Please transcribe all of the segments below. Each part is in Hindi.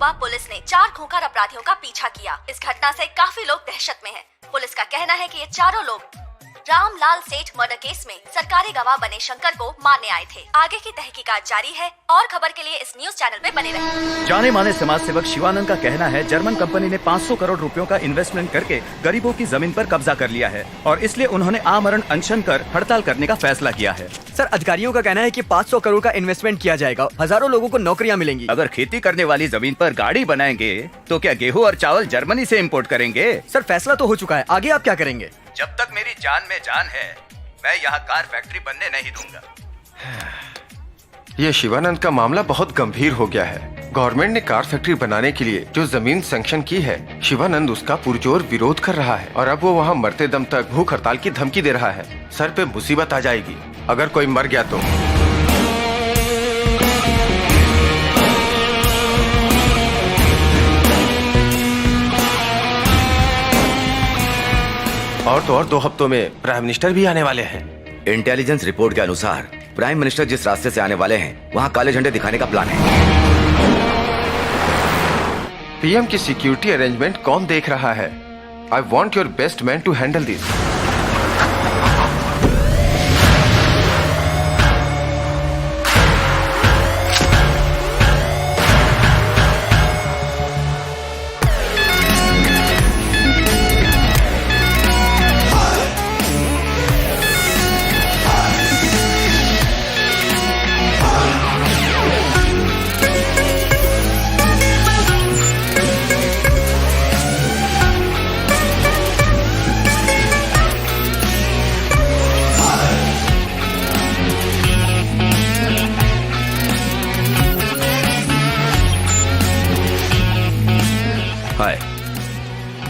सुबह पुलिस ने 4 खूंखार अपराधियों का पीछा किया। इस घटना से काफी लोग दहशत में हैं। पुलिस का कहना है कि ये चारों लोग रामलाल सेठ मर्डर केस में सरकारी गवाह बने शंकर को मारने आए थे। आगे की तहकीकात जारी है और खबर के लिए इस न्यूज चैनल पे बने रहें। जाने माने समाज सेवक शिवानंद का कहना है जर्मन कंपनी ने 500 करोड़ रुपयों का इन्वेस्टमेंट करके गरीबों की जमीन पर कब्जा कर लिया है और इसलिए उन्होंने आमरण अनशन कर हड़ताल करने का फैसला किया है। सर, अधिकारियों का कहना है कि 500 करोड़ का इन्वेस्टमेंट किया जाएगा, हजारों लोगों को नौकरियां मिलेंगी। अगर खेती करने वाली जमीन पर गाड़ी बनाएंगे तो क्या गेहूं और चावल जर्मनी से इम्पोर्ट करेंगे? सर, फैसला तो हो चुका है, आगे आप क्या करेंगे? जब तक मेरी जान में जान है मैं यहाँ कार फैक्ट्री बनने नहीं दूंगा। ये शिवानंद का मामला बहुत गंभीर हो गया है। गवर्नमेंट ने कार फैक्ट्री बनाने के लिए जो जमीन सैंक्शन की है, शिवानंद उसका पुरजोर विरोध कर रहा है और अब वो वहाँ मरते दम तक भूख हड़ताल की धमकी दे रहा है। सर पे मुसीबत आ जाएगी अगर कोई मर गया तो। और तो और 2 हफ्तों में प्राइम मिनिस्टर भी आने वाले हैं। इंटेलिजेंस रिपोर्ट के अनुसार प्राइम मिनिस्टर जिस रास्ते से आने वाले हैं वहाँ काले झंडे दिखाने का प्लान है। पीएम की सिक्योरिटी अरेंजमेंट कौन देख रहा है? I want your best man to handle this.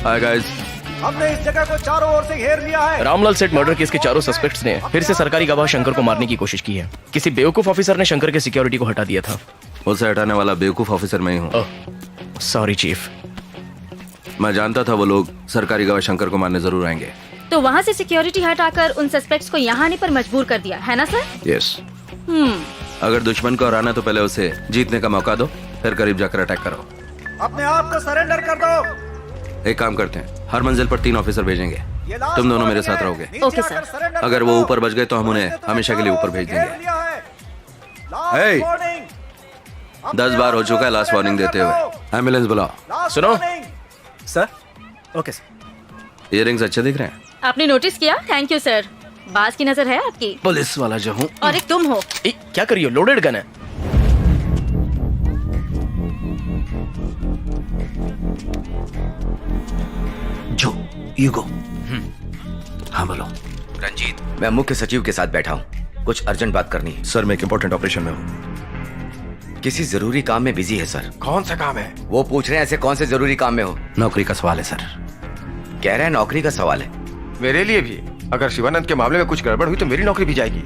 Hi guys, हमने इस जगह को चारों ओर से घेर लिया है। रामलाल सेठ मर्डर केस के चारों सस्पेक्ट्स ने फिर से सरकारी गवाह शंकर को मारने की कोशिश की है। किसी बेवकूफ ऑफिसर ने शंकर के सिक्योरिटी को हटा दिया था। उसे हटाने वाला बेवकूफ ऑफिसर मैं ही हूँ। Sorry chief. मैं जानता था वो लोग सरकारी गवाह शंकर को मारने जरूर आएंगे, तो वहाँ से सिक्योरिटी हटाकर उन सस्पेक्ट्स को यहाँ आने पर मजबूर कर दिया है ना सर? यस। अगर दुश्मन को हराना तो पहले उसे जीतने का मौका दो, फिर करीब जाकर अटैक करो। अपने आप को सरेंडर कर दो। एक काम करते हैं, हर मंजिल पर 3 ऑफिसर भेजेंगे, तुम दोनों मेरे साथ रहोगे। Okay sir. अगर वो ऊपर बच गए तो हम उन्हें हमेशा के लिए ऊपर भेज देंगे। 10 बार हो चुका है लास्ट वार्निंग देते हुए। एम्बुलेंस बुलाओ। सुनो सर। Okay sir. इयररिंग्स अच्छे दिख रहे हैं। आपने नोटिस किया? Thank you sir. बाज की नजर है आपकी। पुलिस वाला जो हूँ। और एक तुम हो। क्या करियो? लोडेड गन है। जो यू गो। हाँ बोलो। रंजीत, मैं मुख्य सचिव के साथ बैठा हूँ, कुछ अर्जेंट बात करनी है। सर मैं एक इम्पोर्टेंट ऑपरेशन में हूँ। किसी जरूरी काम में बिजी है सर। कौन सा काम है? वो पूछ रहे हैं ऐसे कौन से जरूरी काम में हो? नौकरी का सवाल है सर। कह रहे हैं नौकरी का सवाल है। मेरे लिए भी। अगर शिवानंद के मामले में कुछ गड़बड़ हुई तो मेरी नौकरी भी जाएगी।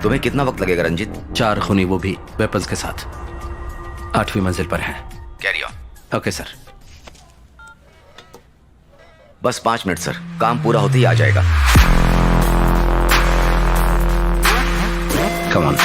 तुम्हें कितना वक्त लगेगा रंजीत? 4 खूनी, वो भी वेपन्स के साथ, 8वीं मंजिल पर है। Carry on. Okay sir. बस 5 मिनट सर, काम पूरा होते ही आ जाएगा। Come on.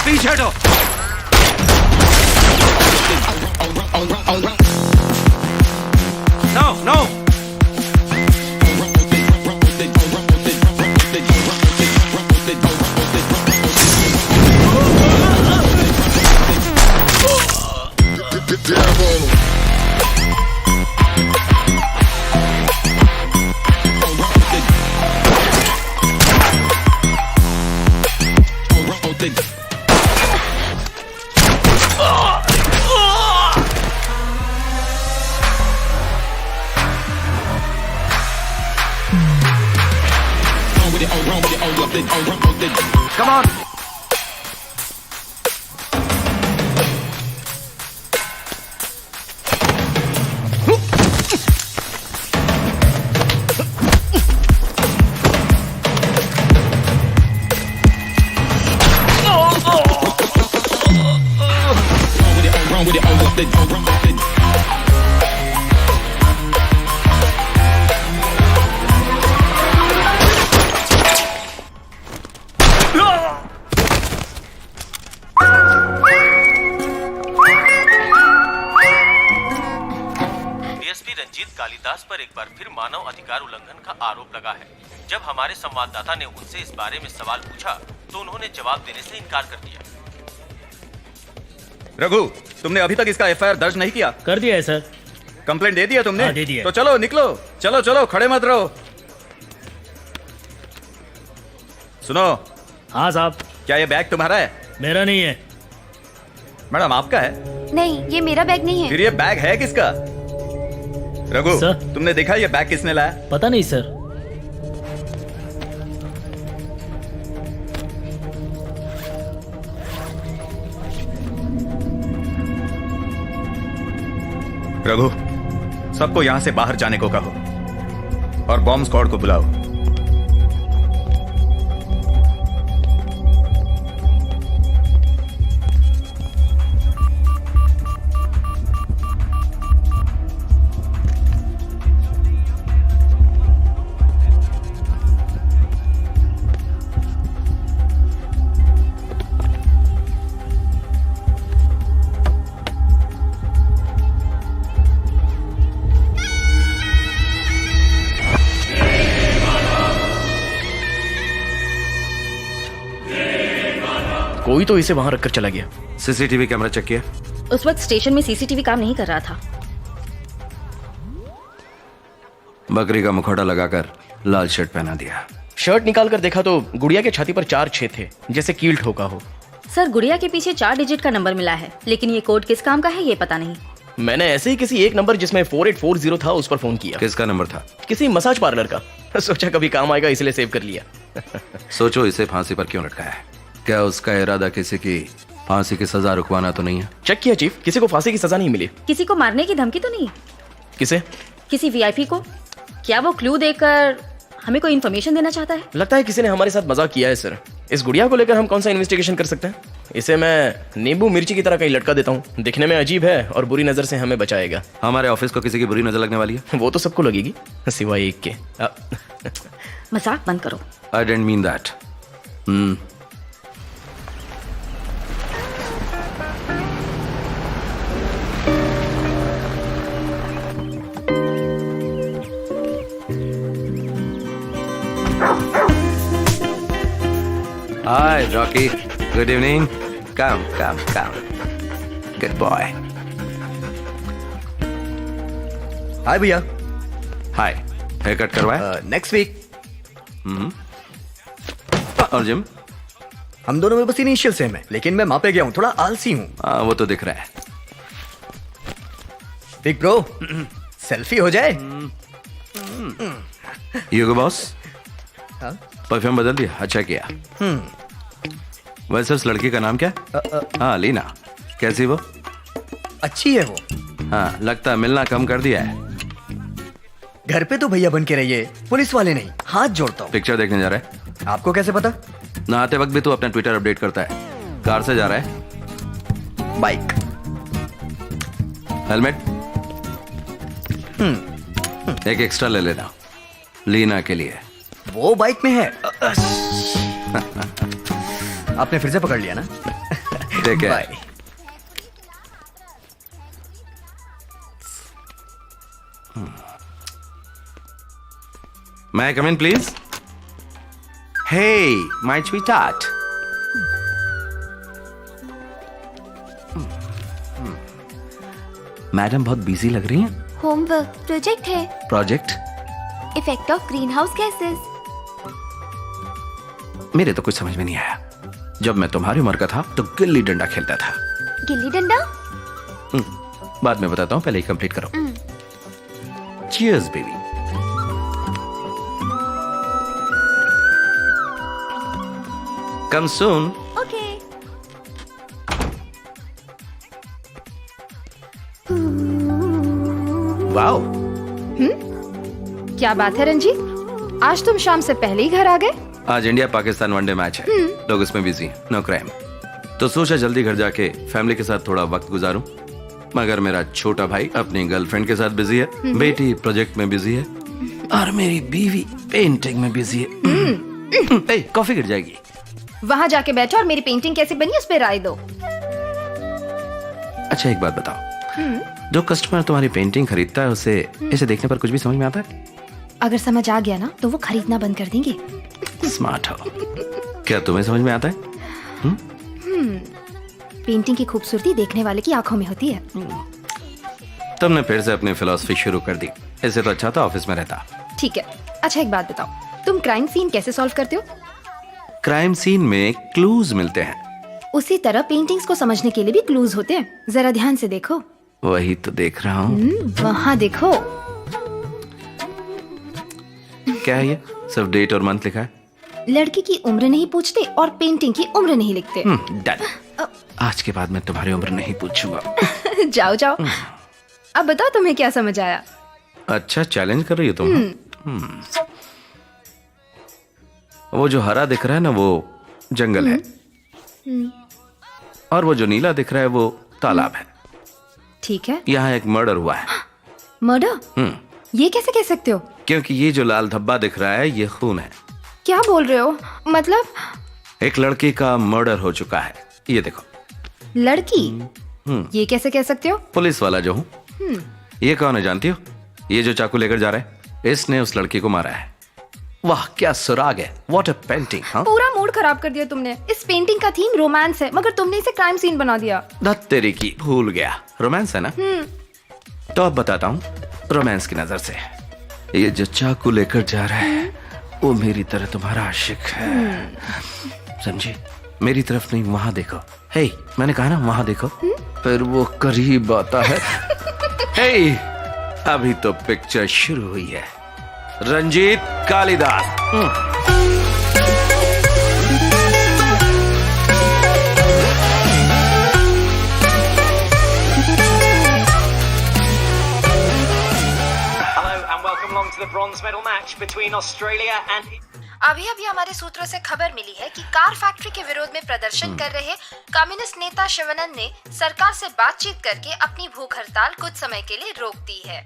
पीछे हटो। No no. Come on. Ranjit Kalidas पर एक बार फिर मानव अधिकार उल्लंघन का आरोप लगा है। जब हमारे संवाददाता ने उनसे इस बारे में सवाल पूछा तो उन्होंने जवाब देने से इनकार कर दिया। रघु, तुमने अभी तक इसका एफआईआर दर्ज नहीं किया? कर दिया है सर। कंप्लेंट दे दिया तुमने? हाँ, दे दिया। तो चलो निकलो, चलो चलो, खड़े मत रहो। सुनो। हाँ साहब। क्या ये बैग तुम्हारा है? मेरा नहीं है। मैडम आपका है? नहीं, ये मेरा बैग नहीं है। फिर ये बैग है किसका? रघु, सर? तुमने देखा ये बैग किसने लाया? पता नहीं सर। रघु, सबको यहाँ से बाहर जाने को कहो और बॉम्ब स्क्वाड को बुलाओ। कोई तो इसे वहां रखकर चला गया। सीसीटीवी कैमरा चेक किया? उस वक्त स्टेशन में सीसीटीवी काम नहीं कर रहा था। बकरी का मुखौटा लगाकर लाल शर्ट पहना दिया। शर्ट निकाल कर देखा तो गुड़िया के छाती पर 4 छेद थे, जैसे कील ठोका हो। सर, गुड़िया के पीछे 4 डिजिट का नंबर मिला है, लेकिन ये कोड किस काम का है ये पता नहीं। मैंने ऐसे ही किसी एक नंबर जिसमें 4840 था उस पर फोन किया। किसका नंबर था? किसी मसाज पार्लर का। सोचा कभी काम आएगा इसलिए सेव कर लिया। सोचो इसे फांसी पर क्यों लटकाया है? क्या उसका इरादा किसी की फांसी की सजा रुकवाना तो नहीं है? चेक किया चीफ, किसी को फांसी की सजा नहीं मिली। किसी को मारने की धमकी तो नहीं? किसे? किसी वीआईपी को? क्या वो क्लू देकर हमें कोई इन्फॉर्मेशन देना चाहता है? लगता है किसी ने हमारे साथ मजाक किया है सर। इस गुड़िया को लेकर हम कौन सा इन्वेस्टिगेशन कर सकते हैं? इसे मैं नींबू मिर्ची की तरह कहीं लटका देता हूँ। दिखने में अजीब है और बुरी नजर से हमें बचाएगा। हमारे ऑफिस को किसी की बुरी नजर लगने वाली है? वो तो सबको लगेगी सिवाय एक के। मजाक बंद करो। I didn't mean that. Hi, Rocky. Good evening. Come. Good boy. Hi भैया। Hi. हेयर कट करवाए? Next week. और जिम? हम दोनों में बस इनिशियल सेम है, लेकिन मैं वहां पे गया हूँ, थोड़ा आलसी हूँ। हाँ, वो तो दिख रहा है। बिग ब्रो, सेल्फी हो जाए? यूगो बॉस, हाँ? परफ्यूम बदल दिया, अच्छा किया। वैसे उस लड़की का नाम क्या? हाँ, लीना। कैसी वो? अच्छी है वो। हाँ, लगता है मिलना कम कर दिया है। घर पे तो भैया बन के रहिए, पुलिस वाले नहीं। हाथ जोड़ता हूँ। पिक्चर देखने जा रहा है? आपको कैसे पता? नहाते वक्त भी तू अपना ट्विटर अपडेट करता है। कार से जा रहा है? बाइक। हेलमेट? एक एक्स्ट्रा ले लेना, लीना के लिए। वो बाइक में है। आपने फिर से पकड़ लिया ना? ठीक है। Bye. May I come in, please? Hey, my sweetheart. Madam बहुत बिजी लग रही हैं। होमवर्क प्रोजेक्ट है। Project? Effect of green house gases. मेरे तो कुछ समझ में नहीं आया। जब मैं तुम्हारी उम्र का था तो गिल्ली डंडा खेलता था। गिल्ली डंडा? बाद में बताता हूँ, पहले ही कंप्लीट करो। Cheers, baby. Come soon. Okay. Wow. क्या बात है रंजीत, आज तुम शाम से पहले ही घर आ गए? आज इंडिया पाकिस्तान वनडे मैच है, लोग इसमें बिजी, नो क्राइम। तो सोचा जल्दी घर जाके फैमिली के साथ थोड़ा वक्त गुजारूं। मगर मेरा छोटा भाई अपनी गर्लफ्रेंड के साथ बिजी है, बेटी प्रोजेक्ट में बिजी है और मेरी बीवी पेंटिंग में बिजी है। कॉफी गिर जाएगी। वहाँ जाके बैठो और मेरी पेंटिंग कैसी बनी उस पर राय दो। अच्छा एक बात बताओ, जो कस्टमर तुम्हारी पेंटिंग खरीदता है उसे इसे देखने पर कुछ भी समझ में आता है? अगर समझ आ गया ना तो वो खरीदना बंद कर देंगे। स्मार्ट हो। क्या तुम्हें समझ में आता है? पेंटिंग की खूबसूरती देखने वाले की आंखों में होती है। तुमने फिर से अपनी फिलॉसफी शुरू कर दी। इससे तो अच्छा था ऑफिस में रहता। ठीक है, अच्छा एक बात बताओ, तुम क्राइम सीन कैसे सॉल्व करते हो? क्राइम सीन में क्लूज मिलते हैं। उसी तरह पेंटिंग्स को समझने के लिए भी क्लूज होते हैं। जरा ध्यान से देखो। वही तो देख रहा हूँ। वहाँ देखो। क्या है ये? सिर्फ डेट और मंथ लिखा है। लड़की की उम्र नहीं पूछते और पेंटिंग की उम्र नहीं लिखते। डन। आज के बाद मैं तुम्हारी उम्र नहीं पूछूंगा। जाओ जाओ। अब बताओ तुम्हें क्या समझ आया? अच्छा चैलेंज कर रही हो तुम? वो जो हरा दिख रहा है ना वो जंगल है, और वो जो नीला दिख रहा है वो तालाब है। ठीक है। यहाँ एक मर्डर हुआ है। मर्डर? ये कैसे कह सकते हो? क्योंकि ये जो लाल धब्बा दिख रहा है ये खून है। क्या बोल रहे हो? मतलब एक लड़की का मर्डर हो चुका है। ये देखो। लड़की? ये कैसे कह सकते हो? पुलिस वाला जो हूँ। ये कौन है जानती हो? ये जो चाकू लेकर जा रहा है, इसने उस लड़की को मारा है। वाह क्या सुराग है। What a painting. पूरा मूड खराब कर दिया तुमने। इस पेंटिंग का थीम रोमांस है, मगर तुमने इसे क्राइम सीन बना दिया। धत तेरी की, भूल गया। रोमांस है ना? तो अब बताता हूँ रोमांस की नजर से। ये जो चाकू लेकर जा रहा है वो मेरी तरह तुम्हारा आशिक है। समझी? मेरी तरफ नहीं, वहां देखो। हे, मैंने कहा ना वहां देखो। फिर वो करीब आता है। हे, अभी तो पिक्चर शुरू हुई है। रंजीत कालिदास। अभी अभी हमारे सूत्रों से खबर मिली है कि कार फैक्ट्री के विरोध में प्रदर्शन कर रहे कम्युनिस्ट नेता शिवानंद ने सरकार से बातचीत करके अपनी भूख हड़ताल कुछ समय के लिए रोक दी है।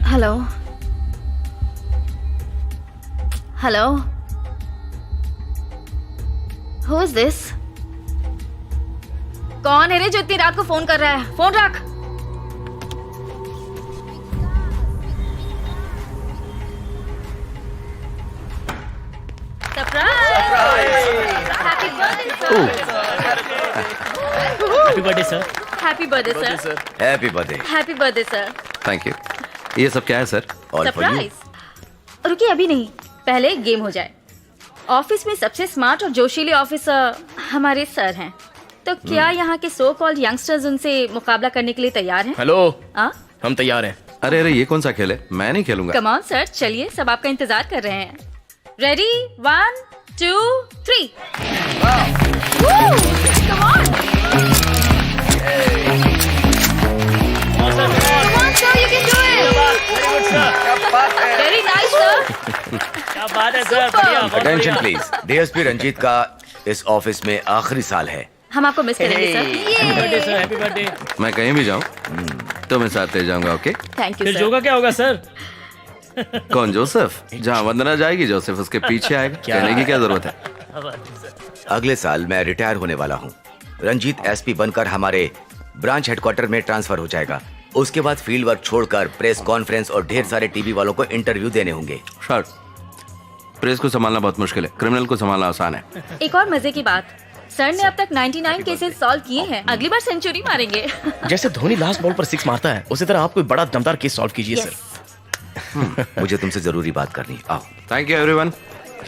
Hello hello, who is this? कौन है रे जो इतनी रात को फोन कर रहा है? फोन रख। Happy birthday sir. Happy birthday sir. Happy birthday. Happy birthday sir. Thank you. ये सब क्या है sir? All for you. Surprise. रुकिए, अभी नहीं, पहले एक गेम हो जाए। ऑफिस में सबसे स्मार्ट और जोशीले ऑफिसर हमारे सर हैं, तो क्या यहाँ के सो कॉल्ड यंगस्टर्स उनसे मुकाबला करने के लिए तैयार हैं? हेलो, हाँ, हम तैयार हैं। अरे अरे ये कौन सा खेल है? मैं नहीं खेलूंगा। कम ऑन सर, चलिए, सब आपका इंतजार कर रहे हैं। Ready, 1 2 3। Come on sir, you can do it. Very nice sir. क्या बात है सर, बढ़िया। Attention please. डीएसपी रंजीत का इस ऑफिस में आखिरी साल है। हम आपको मिस करेंगे sir. Happy birthday sir, happy birthday. मैं कहीं भी जाऊं तो मैं साथ ले जाऊंगा। ओके? थैंक यू फिर सर। जो का क्या होगा सर? कौन? जोसेफ? जहाँ वंदना जाएगी जोसेफ उसके पीछे आएगा। कहने की क्या जरूरत है? अगले साल मैं रिटायर होने वाला हूँ। रंजीत एसपी बनकर हमारे ब्रांच हेडक्वार्टर में ट्रांसफर हो जाएगा। उसके बाद फील्ड वर्क छोड़कर प्रेस कॉन्फ्रेंस और ढेर सारे टीवी वालों को इंटरव्यू देने होंगे। सर, प्रेस को संभालना बहुत मुश्किल है, क्रिमिनल को संभालना आसान है। एक और मजे की बात, सर ने अब तक 99 केसेस सॉल्व किए हैं, अगली बार सेंचुरी मारेंगे। जैसे धोनी लास्ट बॉल पर 6 मारता है, उसी तरह आप कोई बड़ा दमदार केस सॉल्व कीजिए सर। मुझे तुमसे जरूरी बात करनी। आओ। Thank you everyone.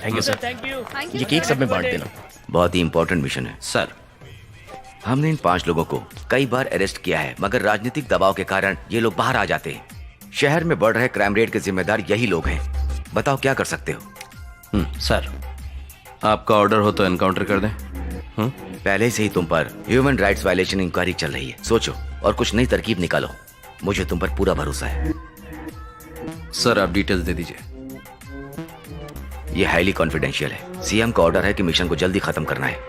Thank you sir. Thank you. ये केक सब में बांट देना। बहुत ही इंपॉर्टेंट मिशन है सर। हमने इन 5 लोगों को कई बार अरेस्ट किया है, मगर राजनीतिक दबाव के कारण ये लोग बाहर आ जाते हैं। शहर में बढ़ रहे क्राइम रेट के जिम्मेदार यही लोग हैं। बताओ क्या कर सकते हो? सर, आपका ऑर्डर हो तो एनकाउंटर कर दें। पहले से ही तुम पर ह्यूमन राइट्स वायलेशन इंक्वायरी चल रही है। सोचो और कुछ नई तरकीब निकालो। मुझे तुम पर पूरा भरोसा है। सर आप डिटेल्स दे दीजिए। ये हाईली कॉन्फिडेंशियल है। सीएम का ऑर्डर है कि मिशन को जल्दी खत्म करना है।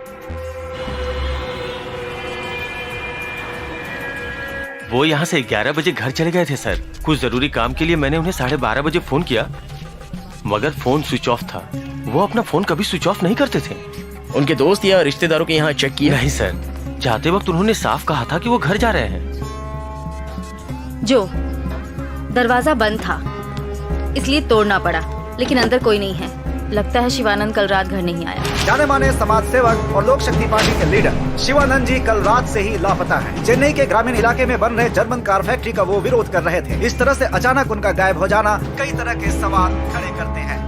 वो यहाँ से 11 बजे घर चले गए थे सर। कुछ जरूरी काम के लिए मैंने उन्हें 12:30 बजे फोन किया, मगर फोन स्विच ऑफ था। वो अपना फोन कभी स्विच ऑफ नहीं करते थे। उनके दोस्त या रिश्तेदारों के यहाँ चेक किया? नहीं सर, जाते वक्त उन्होंने साफ कहा था कि वो घर जा रहे हैं। जो दरवाजा बंद था इसलिए तोड़ना पड़ा, लेकिन अंदर कोई नहीं है। लगता है शिवानंद कल रात घर नहीं आया। जाने माने समाज सेवक और लोक शक्ति पार्टी के लीडर शिवानंद जी कल रात से ही लापता हैं। चेन्नई के ग्रामीण इलाके में बन रहे जर्मन कार फैक्ट्री का वो विरोध कर रहे थे। इस तरह से अचानक उनका गायब हो जाना कई तरह के सवाल खड़े करते हैं।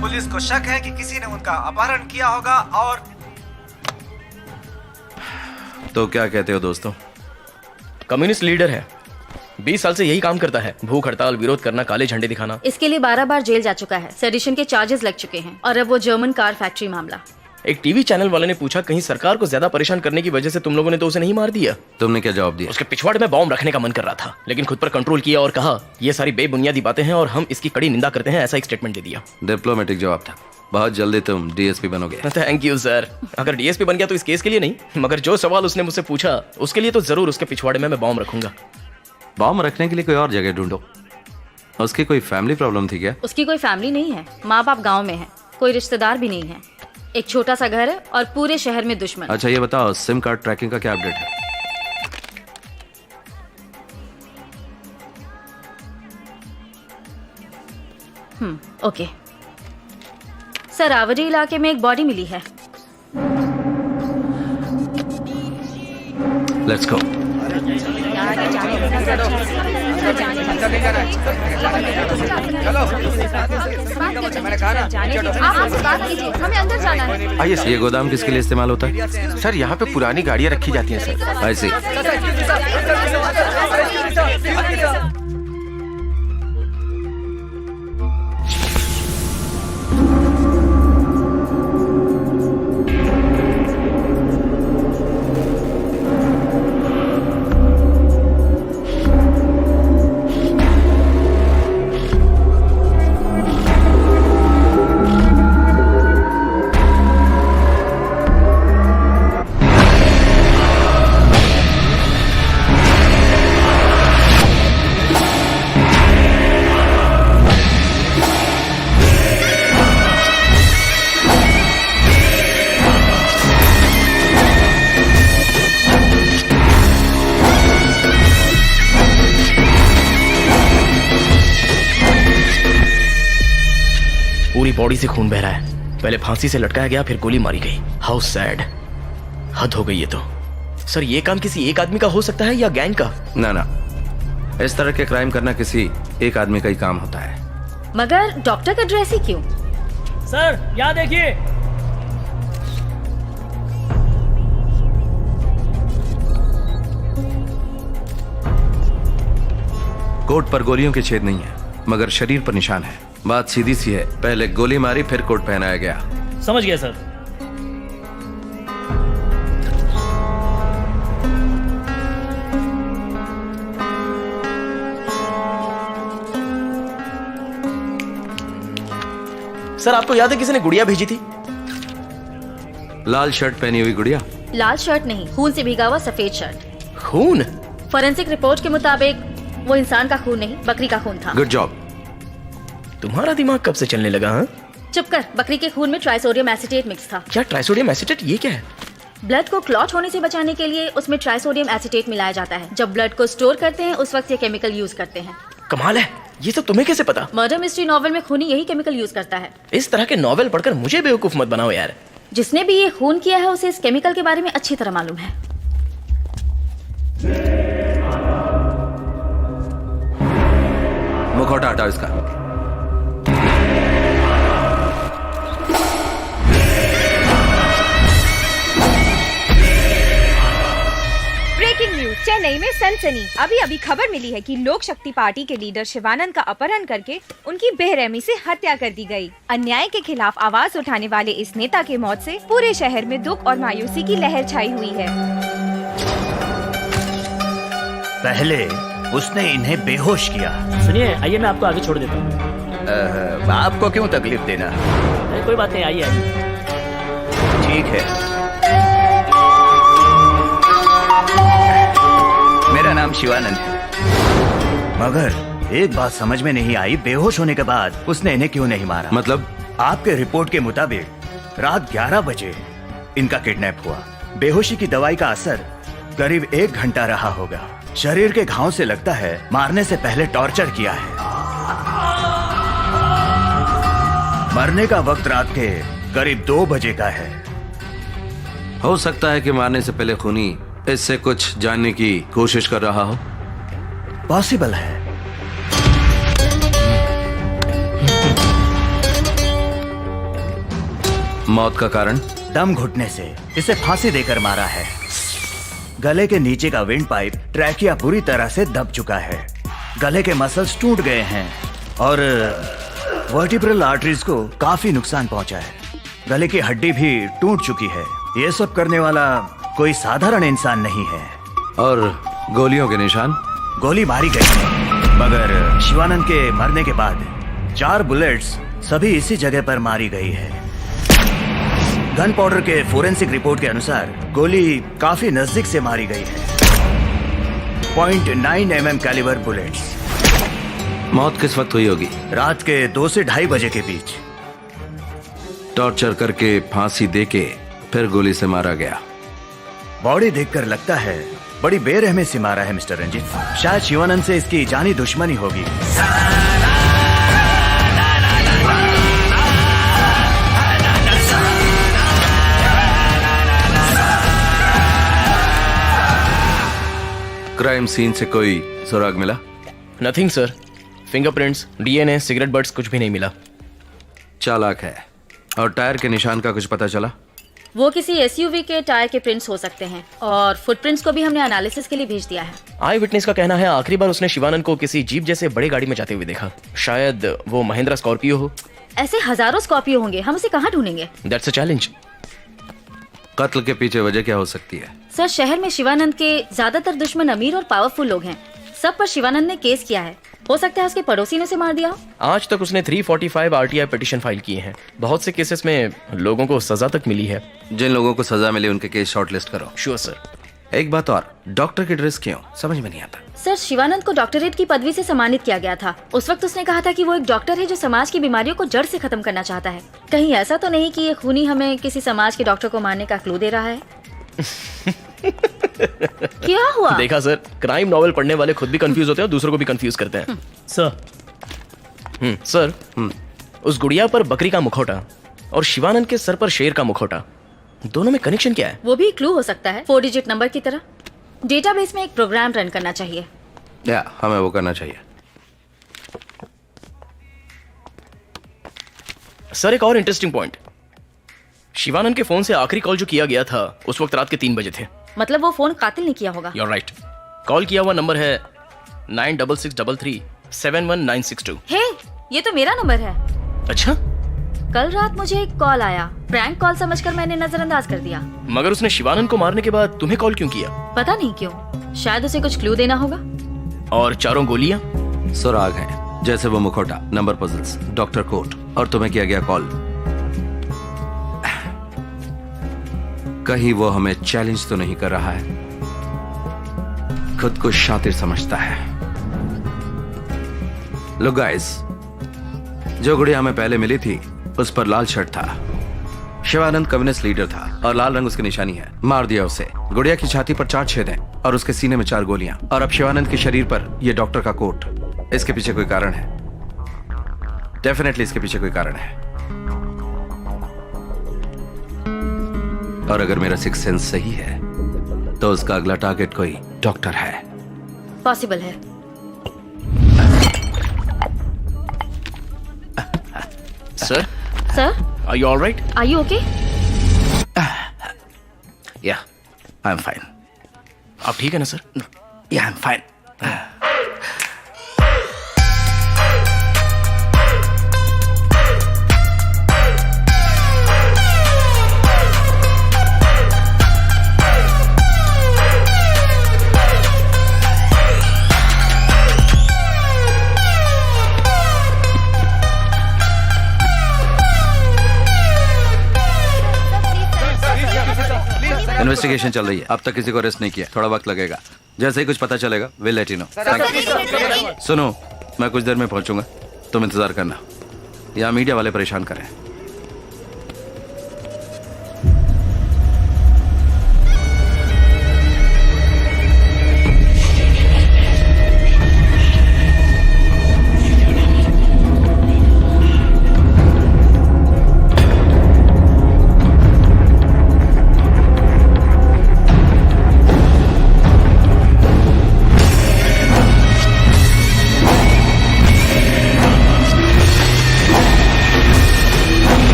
पुलिस को शक है कि किसी ने उनका अपहरण किया होगा। और तो क्या कहते हो दोस्तों? कम्युनिस्ट लीडर है, 20 साल से यही काम करता है। भूख हड़ताल, विरोध करना, काले झंडे दिखाना। इसके लिए 12 बार जेल जा चुका है। सेडिशन के चार्जेस लग चुके हैं। और अब वो जर्मन कार फैक्ट्री मामला। एक टीवी चैनल वाले ने पूछा कहीं सरकार को ज्यादा परेशान करने की वजह से तुम लोगों ने तो उसे नहीं मार दिया? तुमने क्या जवाब दिया? उसके पिछवाड़े में बॉम्ब रखने का मन कर रहा था, लेकिन खुद पर कंट्रोल किया और कहा ये सारी बेबुनियादी बातें हैं और हम इसकी कड़ी निंदा करते हैं। ऐसा एक स्टेटमेंट दे दिया। डिप्लोमेटिक जवाब था। बहुत जल्दी तुम डीएसपी बनोगे। Thank you sir. अगर डीएसपी बन गया तो इस केस के लिए नहीं, मगर जो सवाल उसने मुझसे पूछा उसके लिए तो जरूर उसके पिछवाड़े में मैं बॉम्ब रखूंगा। बॉम्ब रखने के लिए कोई और जगह ढूंढो। उसकी कोई फैमिली प्रॉब्लम थी क्या? उसकी कोई फैमिली नहीं है। माँ बाप गाँव में है, कोई रिश्तेदार भी नहीं है। एक छोटा सा घर है और पूरे शहर में दुश्मन। अच्छा ये बताओ, सिम कार्ड ट्रैकिंग का क्या अपडेट है? ओके सर, आवरी इलाके में एक बॉडी मिली है। Let's go. हमें अंदर जाना है। आइए ये गोदाम किसके लिए इस्तेमाल होता है? सर, यहाँ पे पुरानी गाड़ियाँ रखी जाती हैं सर। ऐसी पूरी बॉडी से खून बह रहा है। पहले फांसी से लटकाया गया, फिर गोली मारी गई। How sad. हद हो गई ये तो। सर ये काम किसी एक आदमी का हो सकता है या गैंग का? ना ना, इस तरह के क्राइम करना किसी एक आदमी का ही काम होता है। मगर डॉक्टर का ड्रेस ही क्यों? सर यहाँ देखिए। कोट पर गोलियों के छेद नहीं है, मगर शरीर पर निशान है। बात सीधी सी है, पहले गोली मारी फिर कोट पहनाया गया। समझ गया सर। सर आपको याद है किसी ने गुड़िया भेजी थी? लाल शर्ट पहनी हुई गुड़िया? लाल शर्ट नहीं, खून से भीगा हुआ सफेद शर्ट। खून? फोरेंसिक रिपोर्ट के मुताबिक वो इंसान का खून नहीं, बकरी का खून था। Good job. तुम्हारा दिमाग कब से चलने लगा? हाँ, चुप कर। बकरी के खून में ट्राइसोडियम एसीटेट मिक्स था। क्या ट्राइसोडियम एसीटेट? ये क्या है? ब्लड को क्लॉट होने से बचाने के लिए उसमें ट्राइसोडियम एसीटेट मिलाया जाता है। जब ब्लड को स्टोर करते हैं उस वक्त ये केमिकल यूज करते हैं। कमाल है, ये सब तुम्हें कैसे पता? मर्डर मिस्ट्री नॉवेल में खूनी यही केमिकल यूज करता है। इस तरह के नॉवेल पढ़कर मुझे बेवकूफ मत बनाओ यार। जिसने भी ये खून किया है उसे इस केमिकल के बारे में अच्छी तरह मालूम है। मुखौटा हटाओ इसका। ब्रेकिंग न्यूज, चेन्नई में सनसनी। अभी अभी खबर मिली है कि लोक शक्ति पार्टी के लीडर शिवानंद का अपहरण करके उनकी बेरहमी से हत्या कर दी गई। अन्याय के खिलाफ आवाज उठाने वाले इस नेता के मौत से पूरे शहर में दुख और मायूसी की लहर छाई हुई है। पहले उसने इन्हें बेहोश किया। सुनिए, आइए मैं आपको आगे छोड़ देता हूँ। आपको क्यों तकलीफ देना? कोई बात नहीं, आइए आइए। ठीक है। मेरा नाम शिवानंद है। मगर एक बात समझ में नहीं आई, बेहोश होने के बाद उसने इन्हें क्यों नहीं मारा? मतलब? आपके रिपोर्ट के मुताबिक रात 11 बजे इनका किडनैप हुआ। बेहोशी की दवाई का असर करीब 1 घंटा रहा होगा। शरीर के घाव से लगता है मारने से पहले टॉर्चर किया है। मरने का वक्त रात के करीब 2 बजे का है। हो सकता है कि मारने से पहले खूनी इससे कुछ जानने की कोशिश कर रहा हो। पॉसिबल है। मौत का कारण? दम घुटने से। इसे फांसी देकर मारा है। गले के नीचे का विंड पाइप ट्रैकिया पूरी तरह से दब चुका है। गले के मसल्स टूट गए हैं और वर्टिब्रल आर्टरीज को काफी नुकसान पहुंचा है। गले की हड्डी भी टूट चुकी है। ये सब करने वाला कोई साधारण इंसान नहीं है। और गोलियों के निशान? गोली मारी गई है, मगर शिवानंद के मरने के बाद 4 बुलेट्स सभी इसी जगह पर मारी गई है। गन पाउडर के फोरेंसिक रिपोर्ट के अनुसार गोली काफी नजदीक से मारी गई है। 0.9 mm कैलिबर बुलेट्स। मौत किस वक्त हुई होगी? रात के 2 से 2:30 बजे के बीच। टॉर्चर करके फांसी देके फिर गोली से मारा गया। बॉडी देखकर लगता है बड़ी बेरहमी से मारा है मिस्टर रंजीत। शायद शिवानंद से इसकी जानी दुश्मनी होगी। क्राइम सीन से कोई सुराग मिला? Nothing sir. Fingerprints, DNA, cigarette butts कुछ भी नहीं मिला। चालाक है। और टायर के निशान का कुछ पता चला? वो किसी एसयूवी के टायर के प्रिंट्स हो सकते हैं और फुटप्रिंट्स को भी हमने एनालिसिस के लिए भेज दिया है। आई विटनेस का कहना है आखिरी बार उसने शिवानंद को किसी जीप जैसे बड़ी गाड़ी में जाते हुए देखा। शायद वो महिंद्रा स्कॉर्पियो हो। ऐसे हजारों स्कॉर्पियो होंगे, हम उसे कहाँ ढूंढेंगे? That's a challenge. कत्ल के पीछे वजह क्या हो सकती है? सर, शहर में शिवानंद के ज्यादातर दुश्मन अमीर और पावरफुल लोग हैं। सब पर शिवानंद ने केस किया है। हो सकता है उसके पड़ोसी ने उसे मार दिया हो। आज तक उसने 345 आरटीआई पिटीशन फाइल किए हैं। बहुत से केसेस में लोगों को सजा तक मिली है। जिन लोगों को सजा मिली उनके केस शॉर्टलिस्ट करो। Sure sir. एक बात और, डॉक्टर की ड्रेस क्यों? समझ में नहीं आता। सर, शिवानंद को डॉक्टरेट की पदवी से सम्मानित किया गया था। उस वक्त उसने कहा था कि वो एक डॉक्टर है जो समाज की बीमारियों को जड़ से खत्म करना चाहता है। कहीं ऐसा तो नहीं कि ये खूनी हमें किसी समाज के डॉक्टर को मारने का क्लू दे रहा है? क्या हुआ? देखा सर, क्राइम नॉवेल पढ़ने वाले खुद भी कंफ्यूज होते हैं और दूसरों को भी कंफ्यूज करते हैं। सर, उस गुड़िया पर बकरी का मुखौटा और शिवानंद के सर पर शेर का मुखौटा, दोनों में कनेक्शन क्या है? वो भी क्लू हो सकता है, 4 डिजिट नंबर की तरह। डेटाबेस में एक प्रोग्राम रन करना चाहिए। या हमें वो करना चाहिए। सर, एक और इंटरेस्टिंग पॉइंट। शिवानंद के फोन से आखिरी कॉल जो किया गया था उस वक्त रात के 3 बजे थे। मतलब वो फोन कातिल ने किया होगा। You're right. कॉल किया हुआ नंबर है 9663371962। हे, ये तो मेरा नंबर है। अच्छा? कल रात मुझे एक कॉल आया। प्रैंक कॉल समझकर मैंने नजरअंदाज कर दिया। मगर उसने शिवानंद को मारने के बाद तुम्हें कॉल क्यों किया? पता नहीं क्यों, शायद उसे कुछ क्लू देना होगा। और 4 गोलियां? सुराग हैं, जैसे वो मुखौटा, नंबर पजल्स, डॉक्टर कोट, और तुम्हें किया गया कॉल। कहीं वो हमें चैलेंज तो नहीं कर रहा है? खुद को शातिर समझता है। लो गाइस, जो गुड़िया हमें पहले मिली थी उस पर लाल शर्ट था। शिवानंद कम्युनिस्ट लीडर था और लाल रंग उसकी निशानी है। मार दिया उसे। गुड़िया की छाती पर 4 छेद हैं और उसके सीने में 4 गोलियां। और अब शिवानंद के शरीर पर यह डॉक्टर का कोट। इसके पीछे कोई कारण है। डेफिनेटली इसके पीछे कोई कारण है। और अगर मेरा सिक्स सेंस सही है तो उसका अगला टारगेट कोई डॉक्टर है। पॉसिबल है। Sir? Sir? Are you all right? Are you okay? Yeah, I'm fine. आप ठीक है ना सर? या आई एम फाइन। इन्वेस्टिगेशन चल रही है, अब तक किसी को अरेस्ट नहीं किया, थोड़ा वक्त लगेगा। जैसे ही कुछ पता चलेगा विल लेट यू नो। सुनो, मैं कुछ देर में पहुंचूंगा, तुम इंतजार करना। यहाँ मीडिया वाले परेशान कर रहे हैं।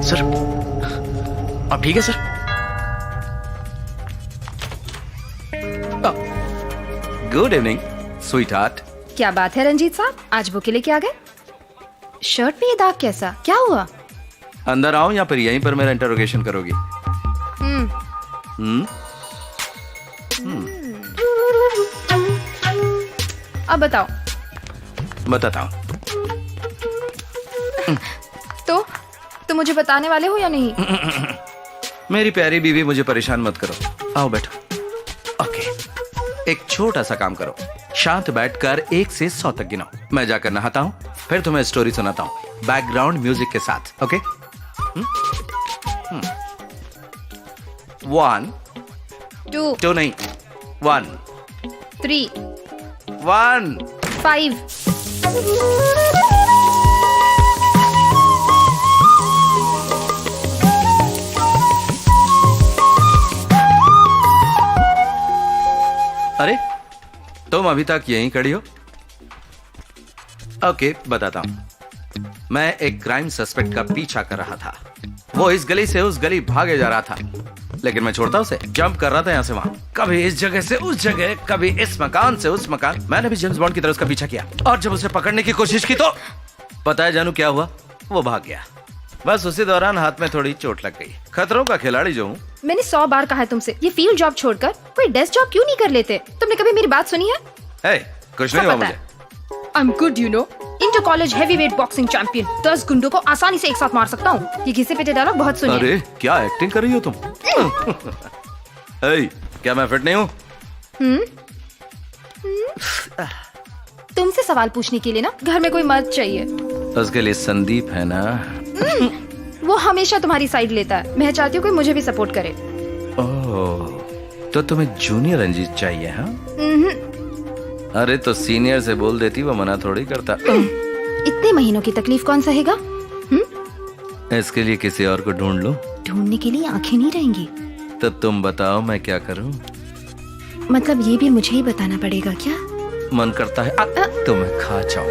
सर आप ठीक है sir? Good evening sweet heart. क्या बात है रंजीत साहब, आज वो किले के आ गए? शर्ट पे ये दाग कैसा, क्या हुआ? अंदर आओ या फिर यहीं पर मेरा इंटरोगेशन करोगी? अब बताओ। बताता हूँ। तो मुझे बताने वाले हो या नहीं? मेरी प्यारी बीवी, मुझे परेशान मत करो, आओ बैठो। ओके, एक छोटा सा काम करो, शांत बैठकर 1 से 100 तक गिनाओ। मैं जाकर नहाता हूँ, फिर तुम्हें स्टोरी सुनाता हूँ बैकग्राउंड म्यूजिक के साथ। ओके? 1 2 नहीं 1 3 1 5 अरे तुम अभी तक यहीं खड़ी हो? ओके, बताता हूं। मैं एक क्राइम सस्पेक्ट का पीछा कर रहा था। वो इस गली से उस गली भागे जा रहा था, लेकिन मैं छोड़ता उसे। जंप कर रहा था यहाँ से वहां, कभी इस जगह से उस जगह, कभी इस मकान से उस मकान। मैंने भी जेम्स बॉन्ड की तरह उसका पीछा किया, और जब उसे पकड़ने की कोशिश की तो पता है जानू क्या हुआ? वो भाग गया। बस उसी दौरान हाथ में थोड़ी चोट लग गई। खतरों का खिलाड़ी जो हूँ। मैंने 100 बार कहा है तुमसे, ये फील्ड जॉब छोड़कर कोई डेस्क जॉब क्यों नहीं कर लेते? तुमने कभी मेरी बात सुनी है? कुछ नहीं हुआ मुझे। I'm good, you know. Inter college heavyweight boxing champion, 10 गुंडों को आसानी से एक साथ मार सकता हूँ। ये घिसे पिटे डायलॉग बहुत सुने। अरे क्या एक्टिंग कर रही हो तुम? क्या मैं फिट नहीं हूँ? तुमसे सवाल पूछने के लिए ना घर में कोई मर्द चाहिए। उसके लिए संदीप है ना? वो हमेशा तुम्हारी साइड लेता है। मैं चाहती हूँ कोई मुझे भी सपोर्ट करे। ओह, तो तुम्हें जूनियर रंजीत चाहिए? हाँ, अरे तो सीनियर से बोल देती, वो मना थोड़ी करता। इतने महीनों की तकलीफ कौन सहेगा? इसके लिए किसी और को ढूंढ लूं? ढूंढने के लिए आंखें नहीं रहेंगी। तो तुम बताओ मैं क्या करूं? मतलब ये भी मुझे ही बताना पड़ेगा क्या? मन करता है तुम्हें खा जाऊं।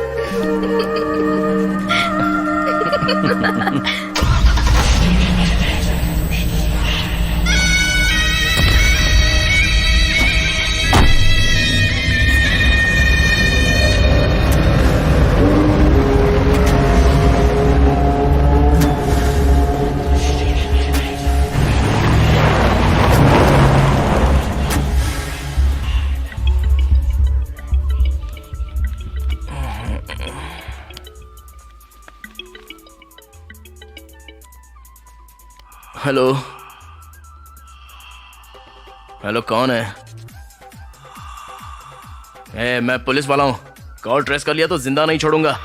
हेलो हेलो, कौन है? मैं पुलिस वाला हूं। कॉल ट्रेस कर लिया तो जिंदा नहीं छोड़ूंगा।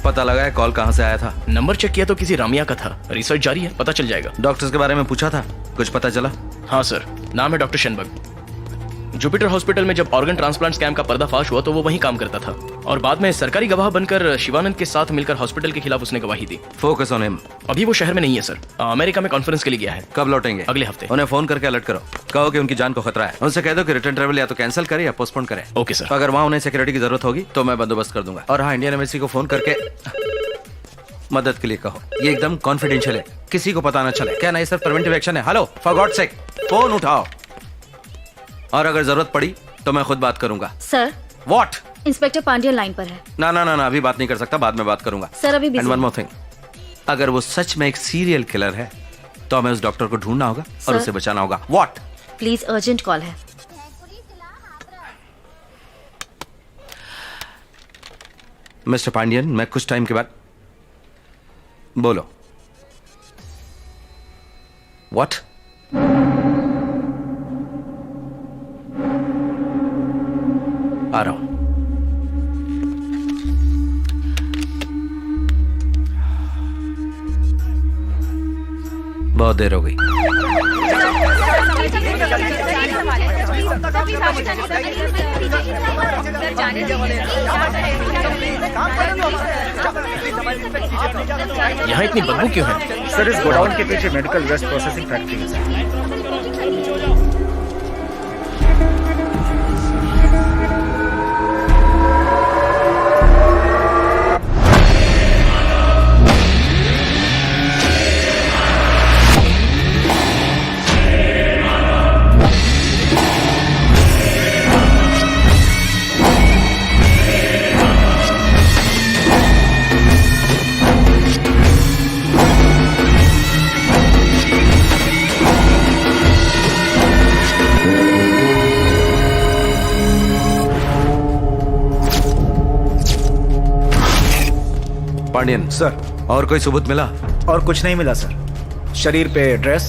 पता पता लगा है कॉल कहाँ से आया था? नंबर चेक किया तो किसी रामिया का था। रिसर्च जारी है, पता चल जाएगा। डॉक्टर्स के बारे में पूछा था, कुछ पता चला? हाँ सर, नाम है डॉक्टर शेनबर्ग। जुपिटर हॉस्पिटल में जब ऑर्गन ट्रांसप्लांट स्कैम का पर्दाफाश हुआ तो वो वहीं काम करता था और बाद में सरकारी गवाह बनकर शिवानंद के साथ मिलकर हॉस्पिटल के खिलाफ उसने गवाही दी। Focus on him. अभी वो शहर में नहीं है सर, अमेरिका में कॉन्फ्रेंस के लिए गया है। कब लौटेंगे? अगले हफ्ते। उन्हें फोन करके अलर्ट करो, कहो कि उनकी जान को खतरा है। उनसे कह दो कि रिटर्न ट्रैवल या तो कैंसिल करे या पोस्टपोन करे। Okay sir. अगर वहाँ उन्हें सिक्योरिटी की जरूरत होगी तो मैं बंदोबस्त कर दूंगा। और हाँ, इंडियन एम्बेसी को फोन करके मदद के लिए कहो। ये एकदम कॉन्फिडेंशियल है, किसी को पता ना चले। क्या नहीं, सिर्फ प्रिवेंटिव एक्शन है। Hello, for God sake phone उठाओ। और अगर जरूरत पड़ी तो मैं खुद बात करूंगा। Sir. What? Inspector Pandian line पर है। ना ना ना ना, अभी बात नहीं कर सकता, बाद में बात करूंगा। सर अभी एंड वन मोर थिंग, अगर वो सच में एक सीरियल किलर है तो हमें उस डॉक्टर को ढूंढना होगा और उसे बचाना होगा। व्हाट? प्लीज, अर्जेंट कॉल है। मिस्टर पांड्यन, मैं कुछ टाइम के बाद। बोलो। व्हाट? आ रहा हूं। बहुत देर हो गई। यहाँ इतनी बदबू क्यों है? सर, इस गोडाउन के पीछे मेडिकल वेस्ट प्रोसेसिंग फैक्ट्री है। पांड्यन सर, और कोई सबूत मिला? और कुछ नहीं मिला सर। शरीर पे ड्रेस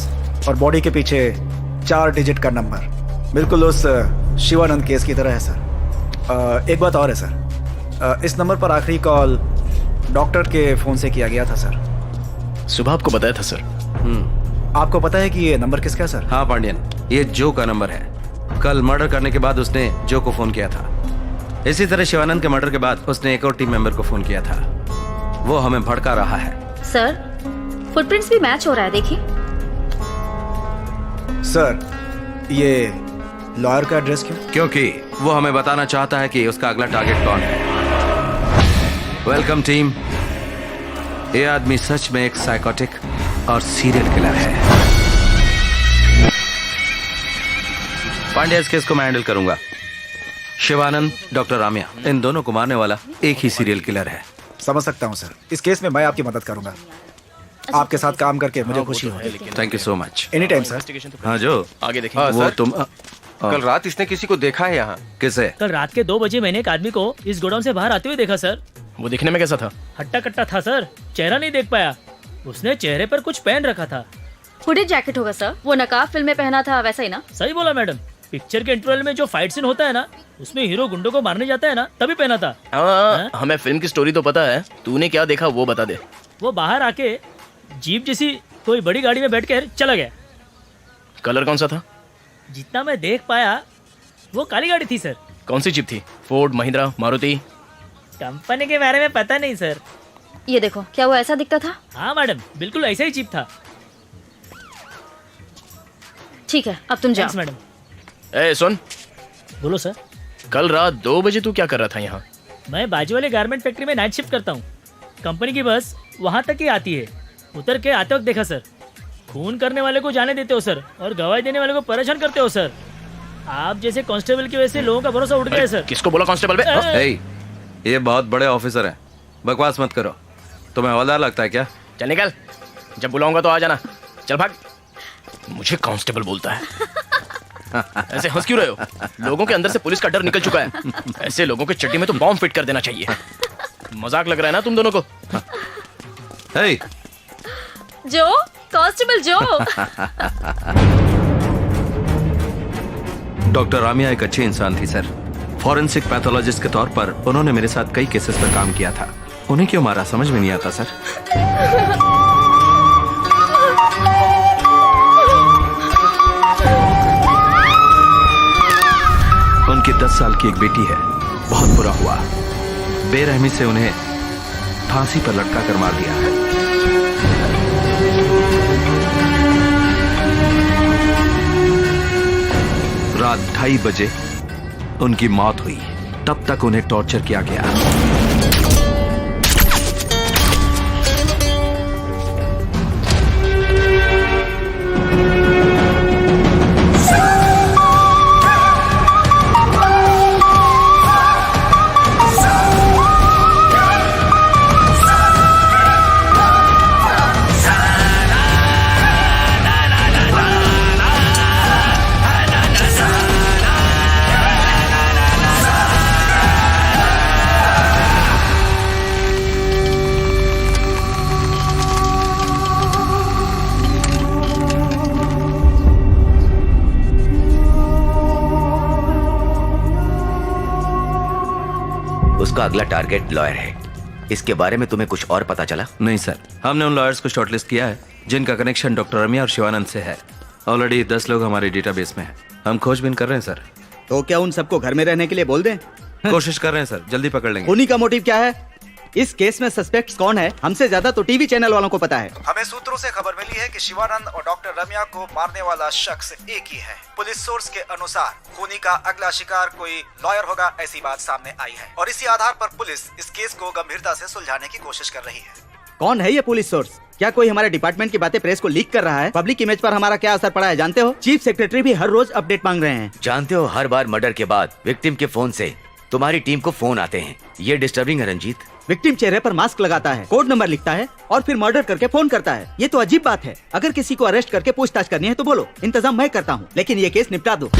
और बॉडी के पीछे 4 डिजिट का नंबर, बिल्कुल उस शिवानंद केस की तरह है सर। एक बात और है सर, इस नंबर पर आखिरी कॉल डॉक्टर के फोन से किया गया था सर। सुबह आपको बताया था सर। आपको पता है कि ये नंबर किसका है सर? हाँ पांड्यन, ये जो का नंबर है। कल मर्डर करने के बाद उसने जो को फोन किया था। इसी तरह शिवानंद के मर्डर के बाद उसने एक और टीम मेंबर को फोन किया था। वो हमें भड़का रहा है। सर, फुटप्रिंट्स भी मैच हो रहा है, देखिए। सर, ये लॉयर का एड्रेस क्यों? क्योंकि वो हमें बताना चाहता है कि उसका अगला टारगेट कौन है। Welcome team. ये आदमी सच में एक साइकोटिक और सीरियल किलर है। पांड्या, इस केस को मैं हैंडल करूंगा। शिवानंद, डॉक्टर रामिया, इन दोनों को मारने वाला एक ही सीरियल किलर है। समझ सकता हूँ सर, इस केस में मैं आपकी मदद करूंगा। आपके साथ काम करके मुझे खुशी होगी। Thank you so much. Any time sir. हाँ जो आगे देखेंगे। हाँ, वो सर। तुम कल रात इसने किसी को देखा है यहाँ? किसे? कल रात के 2 बजे मैंने एक आदमी को इस गोडाउन से बाहर आते हुए देखा सर। वो दिखने में कैसा था? हट्टा कट्टा था सर, चेहरा नहीं देख पाया। उसने चेहरे पर कुछ पहन रखा था। हुडी जैकेट होगा सर, वो नकाब फिल्म में पहना था वैसा ही ना? सही बोला मैडम। पिक्चर के इंटरवल में जो फाइट सीन होता है ना, उसमें हीरो गुंडों को मारने जाता है ना, तभी पहना था। हाँ, हमें फिल्म की स्टोरी तो पता है, तूने क्या देखा वो बता दे। वो बाहर आके जीप जैसी कोई बड़ी गाड़ी में बैठ कर चला गया। कलर कौन सा था? जितना मैं देख पाया वो काली गाड़ी थी सर। कौन सी जीप थी? फोर्ड, महिंद्रा, मारुति? कंपनी के बारे में पता नहीं सर। ये देखो, क्या वो ऐसा दिखता था? हाँ मैडम, बिल्कुल ऐसा ही जीप था। ठीक है, अब तुम जाओ। Thanks madam. ए सुन। बोलो सर। कल रात 2 बजे तू क्या कर रहा था यहाँ? मैं बाजू वाले गारमेंट फैक्ट्री में नाइट शिफ्ट करता हूँ। कंपनी की बस वहाँ तक ही आती है। उतर के आते वक्त देखा सर। खून करने वाले को जाने देते हो सर, और गवाही देने वाले को परेशान करते हो सर। आप जैसे कांस्टेबल की वजह से लोगों का भरोसा उठ गया है सर। किसको बोला कांस्टेबल बे? ए, ये बहुत बड़े ऑफिसर हैं, बकवास मत करो। तुम्हें हवलदार लगता है क्या? चल निकल, जब बुलाऊंगा तो आ जाना। चल भाग। मुझे कांस्टेबल बोलता है। ऐसे हंस क्यों रहे हो? लोगों के अंदर से पुलिस का डर निकल चुका है। ऐसे लोगों के चड्डी में तो बॉम्ब फिट कर देना चाहिए। मजाक लग रहा है ना तुम दोनों को? hey. जो कांस्टेबल जो। डॉक्टर रामिया एक अच्छी इंसान थी सर। फॉरेंसिक पैथोलॉजिस्ट के तौर पर उन्होंने मेरे साथ कई केसेस पर काम किया था उन्हें क्यों मारा समझ में नहीं आता सर। उनकी 10 साल की एक बेटी है, बहुत बुरा हुआ। बेरहमी से उन्हें फांसी पर लटका कर मार दिया है। रात 2:30 बजे उनकी मौत हुई। तब तक उन्हें टॉर्चर किया गया। उसका अगला टारगेट लॉयर है। इसके बारे में तुम्हें कुछ और पता चला? नहीं सर, हमने उन लॉयर्स को शॉर्टलिस्ट किया है जिनका कनेक्शन डॉक्टर रम्या और शिवानंद से है। ऑलरेडी 10 लोग हमारे डेटाबेस में हैं। हम खोजबीन कर रहे हैं सर। तो क्या उन सबको घर में रहने के लिए बोल दें? कोशिश कर रहे हैं सर, जल्दी पकड़ लेंगे। खूनी का मोटिव क्या है? इस केस में सस्पेक्ट्स कौन है? हमसे ज्यादा तो टीवी चैनल वालों को पता है। हमें सूत्रों से खबर मिली है कि शिवानंद और डॉक्टर रम्या को मारने वाला शख्स एक ही है। पुलिस सोर्स के अनुसार खूनी का अगला शिकार कोई लॉयर होगा, ऐसी बात सामने आई है और इसी आधार पर पुलिस इस केस को गंभीरता से सुलझाने की कोशिश कर रही है। कौन है ये पुलिस सोर्स? क्या कोई हमारे डिपार्टमेंट की बातें प्रेस को लीक कर रहा है? पब्लिक इमेज पर हमारा क्या असर पड़ा है जानते हो? चीफ सेक्रेटरी भी हर रोज अपडेट मांग रहे हैं। जानते हो, हर बार मर्डर के बाद विक्टिम के फोन से तुम्हारी टीम को फोन आते हैं। ये डिस्टर्बिंग है रंजीत। विक्टिम चेहरे पर मास्क लगाता है, कोड नंबर लिखता है और फिर मर्डर करके फोन करता है। ये तो अजीब बात है। अगर किसी को अरेस्ट करके पूछताछ करनी है तो बोलो, इंतजाम मैं करता हूँ, लेकिन ये केस निपटा दो।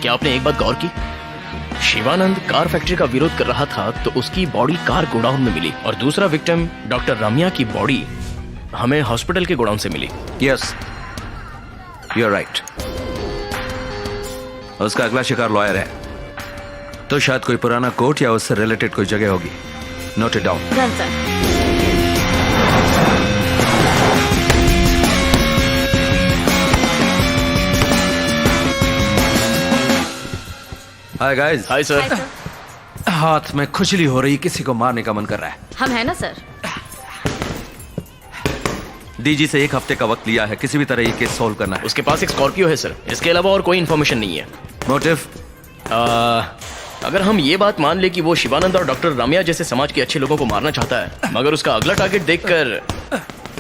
क्या आपने एक बात गौर की? शिवानंद कार फैक्ट्री का विरोध कर रहा था तो उसकी बॉडी कार गोडाउन में मिली और दूसरा विक्टिम डॉक्टर रम्या की बॉडी हमें हॉस्पिटल के गोडाउन से मिली। Yes, you are right. उसका अगला शिकार लॉयर है, तो शायद कोई पुराना कोर्ट या उससे रिलेटेड कोई जगह होगी। Note it down. Done sir. Hi guys. Hi sir. हाथ में खुजली हो रही, किसी को मारने का मन कर रहा है। हम है ना सर। डीजी से 1 हफ्ते का वक्त लिया है, किसी भी तरह ये केस सॉल्व करना है। उसके पास एक स्कॉर्पियो है सर, इसके अलावा और कोई इन्फॉर्मेशन नहीं है। मोटिव? अगर हम ये बात मान ले कि वो शिवानंद और डॉक्टर रम्या जैसे समाज के अच्छे लोगों को मारना चाहता है, मगर उसका अगला टारगेट देखकर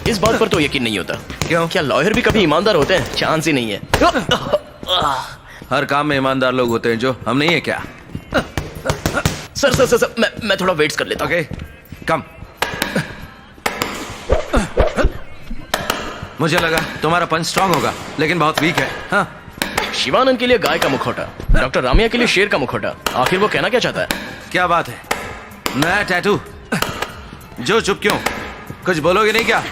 इस बात पर तो यकीन नहीं होता। क्यों? क्या लॉयर भी कभी ईमानदार होते हैं? चांस ही नहीं है। हर काम में ईमानदार लोग होते हैं, जो हम नहीं है क्या? सर सर सर, सर मैं थोड़ा वेट्स कर लेता हूँ। ओके, कम। मुझे लगा तुम्हारा पंच स्ट्रांग होगा, लेकिन बहुत वीक है। हाँ। शिवानंद के लिए गाय का मुखौटा, डॉक्टर रामिया के लिए शेर का मुखौटा। आखिर वो कहना क्या चाहता है? क्या बात है? नया टैटू? जो चुप क्यों? कुछ बोलोगे नहीं क्या?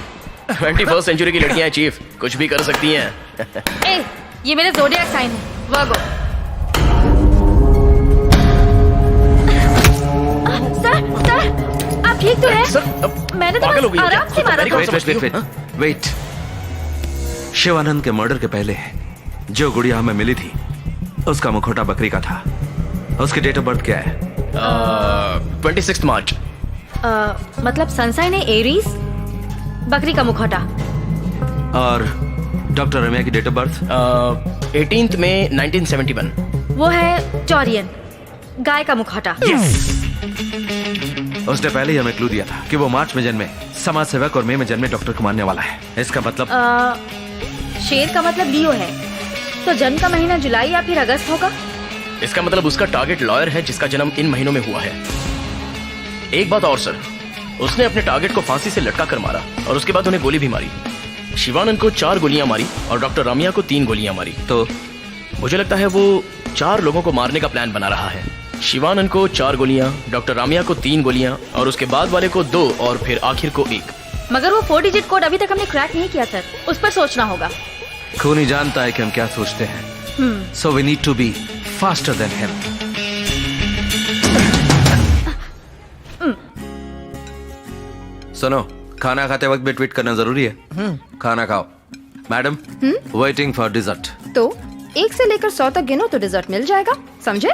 21st सेंचुरी की लड़कियां चीफ, कुछ भी कर सकती हैं। ए, ये मेरा ज़ोडिएक साइन है, वर्गो। सर, आप ठीक तो हैं? मैंने तो बस आराम से मारा था। वेट। शिवानंद के मर्डर के पहले जो गुड़िया हमें मिली थी, उसका मुखौटा बकरी का था। उसकी डेट ऑफ बर्थ क्या है? 26 मार्च। मतलब सनसाइन है एरीज, बकरी का मुखौटा। और डॉक्टर रम्या की डेट ऑफ बर्थ? 18 मई 1971। वो है टॉरियन, गाय का मुखौटा। उसने पहले ही हमें क्लू दिया था कि वो मार्च में जन्मे समाज सेवक और मई में जन्मे डॉक्टर को मारने वाला है। इसका मतलब? शेर का मतलब लियो है, तो जन्म का महीना जुलाई या फिर अगस्त होगा। इसका मतलब उसका टारगेट लॉयर है जिसका जन्म इन महीनों में हुआ है। एक बात और सर, उसने अपने टारगेट को फांसी से लटका कर मारा और उसके बाद उन्हें गोली भी मारी। शिवानंद को 4 गोलियां मारी और डॉक्टर रामिया को 3 गोलियां मारी। तो मुझे लगता है वो 4 लोगों को मारने का प्लान बना रहा है। शिवानंद को 4 गोलियां, डॉक्टर रामिया को 3 गोलियां और उसके बाद वाले को 2 और फिर आखिर को 1। मगर वो 4 डिजिट कोड अभी तक हमने क्रैक नहीं किया सर, उस पर सोचना होगा। खूनी जानता है कि हम क्या सोचते हैं, so we need to be faster than him. सुनो, खाना खाते वक्त भी ट्वीट करना जरूरी है। खाना खाओ। Madam, waiting for dessert. तो 1 से लेकर 100 तक गिनो तो डिजर्ट मिल जाएगा, समझे?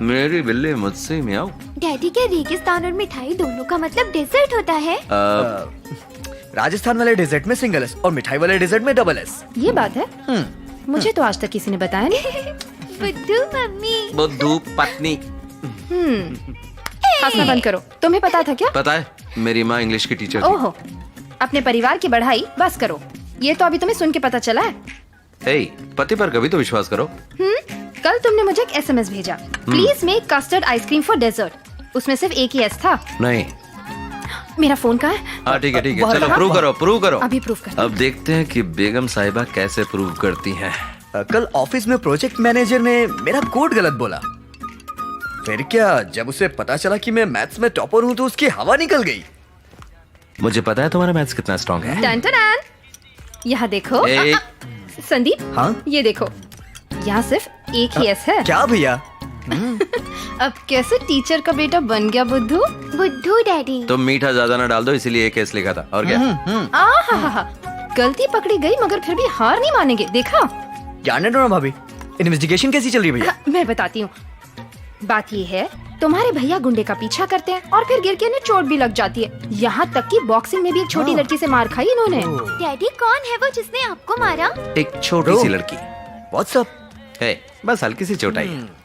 मेरी बिल्ली मुझसे मियाओ। डैडी, क्या रेगिस्तान और मिठाई दोनों का मतलब डेजर्ट होता है? राजस्थान वाले डेजर्ट में सिंगल एस और मिठाई वाले डेजर्ट में डबल एस। ये बात है? मुझे तो आज तक किसी ने बताया नहीं। बुद्धू मम्मी। बुद्धू पत्नी। हंसना बंद करो। तुम्हें पता था क्या? पता है, मेरी माँ इंग्लिश की टीचर थी। ओहो, अपने परिवार की बढ़ाई बस करो। ये तो अभी तुम्हें सुन के पता चला है। हे, पति पर कभी तो विश्वास करो। कल तुमने मुझे एक SMS भेजा, please make custard ice cream for dessert. उसमें सिर्फ एक ही S था। नहीं। मेरा फोन कहाँ है? हाँ ठीक है, चलो प्रूव करो। अभी प्रूव कर। अब देखते हैं कि बेगम साहिबा कैसे प्रूव करती हैं। कल ऑफिस में प्रोजेक्ट मैनेजर ने मेरा कोड गलत बोला। फिर क्या, जब उसे पता चला कि मैं मैथ्स में टॉपर हूँ तो उसकी हवा निकल गई। मुझे पता है तुम्हारा मैथ्स कितना स्ट्रांग है। टन टन टन। यहाँ देखो। संदीप, हाँ? ये देखो, यहाँ सिर्फ एक ही S है। क्या भैया? अब कैसे टीचर का बेटा बन गया बुद्धू? बुद्धू डैडी। तुम मीठा ज्यादा ना डाल दो, इसीलिए एक केस लिखा था। और क्या? गलती पकड़ी गई मगर फिर भी हार नहीं मानेंगे, देखा? जानने दो ना भाभी, इन्वेस्टिगेशन कैसी चल रही है भैया? मैं बताती हूँ। बात ये है, तुम्हारे भैया गुंडे का पीछा करते हैं और फिर गिर के इन्हें चोट भी लग जाती है। यहाँ तक कि बॉक्सिंग में भी एक छोटी लड़की से मार खाई इन्होंने। डैडी, कौन है वो जिसने आपको मारा? एक छोटी सी लड़की। व्हाट्सअप है, बस हल्की सी चोट आई है।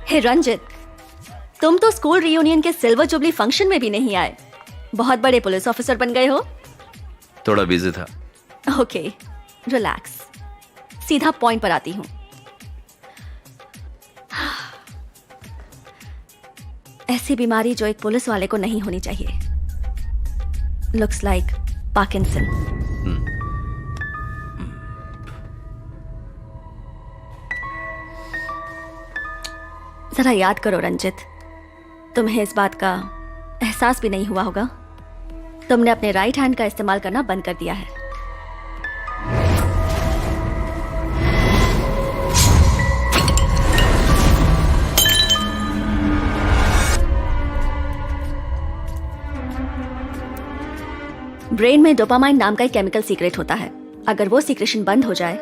हे रंजित, तुम तो स्कूल रियूनियन के सिल्वर जुबली फंक्शन में भी नहीं आए। बहुत बड़े पुलिस ऑफिसर बन गए हो। थोड़ा बिजी था। Okay, relax. सीधा पॉइंट पर आती हूँ। ऐसी बीमारी जो एक पुलिस वाले को नहीं होनी चाहिए। Looks like Parkinson. जरा याद करो रंजित, तुम्हें इस बात का एहसास भी नहीं हुआ होगा। तुमने अपने राइट हैंड का इस्तेमाल करना बंद कर दिया है। ब्रेन में डोपामाइन नाम का एक केमिकल सीक्रेट होता है। अगर वो सीक्रेशन बंद हो जाए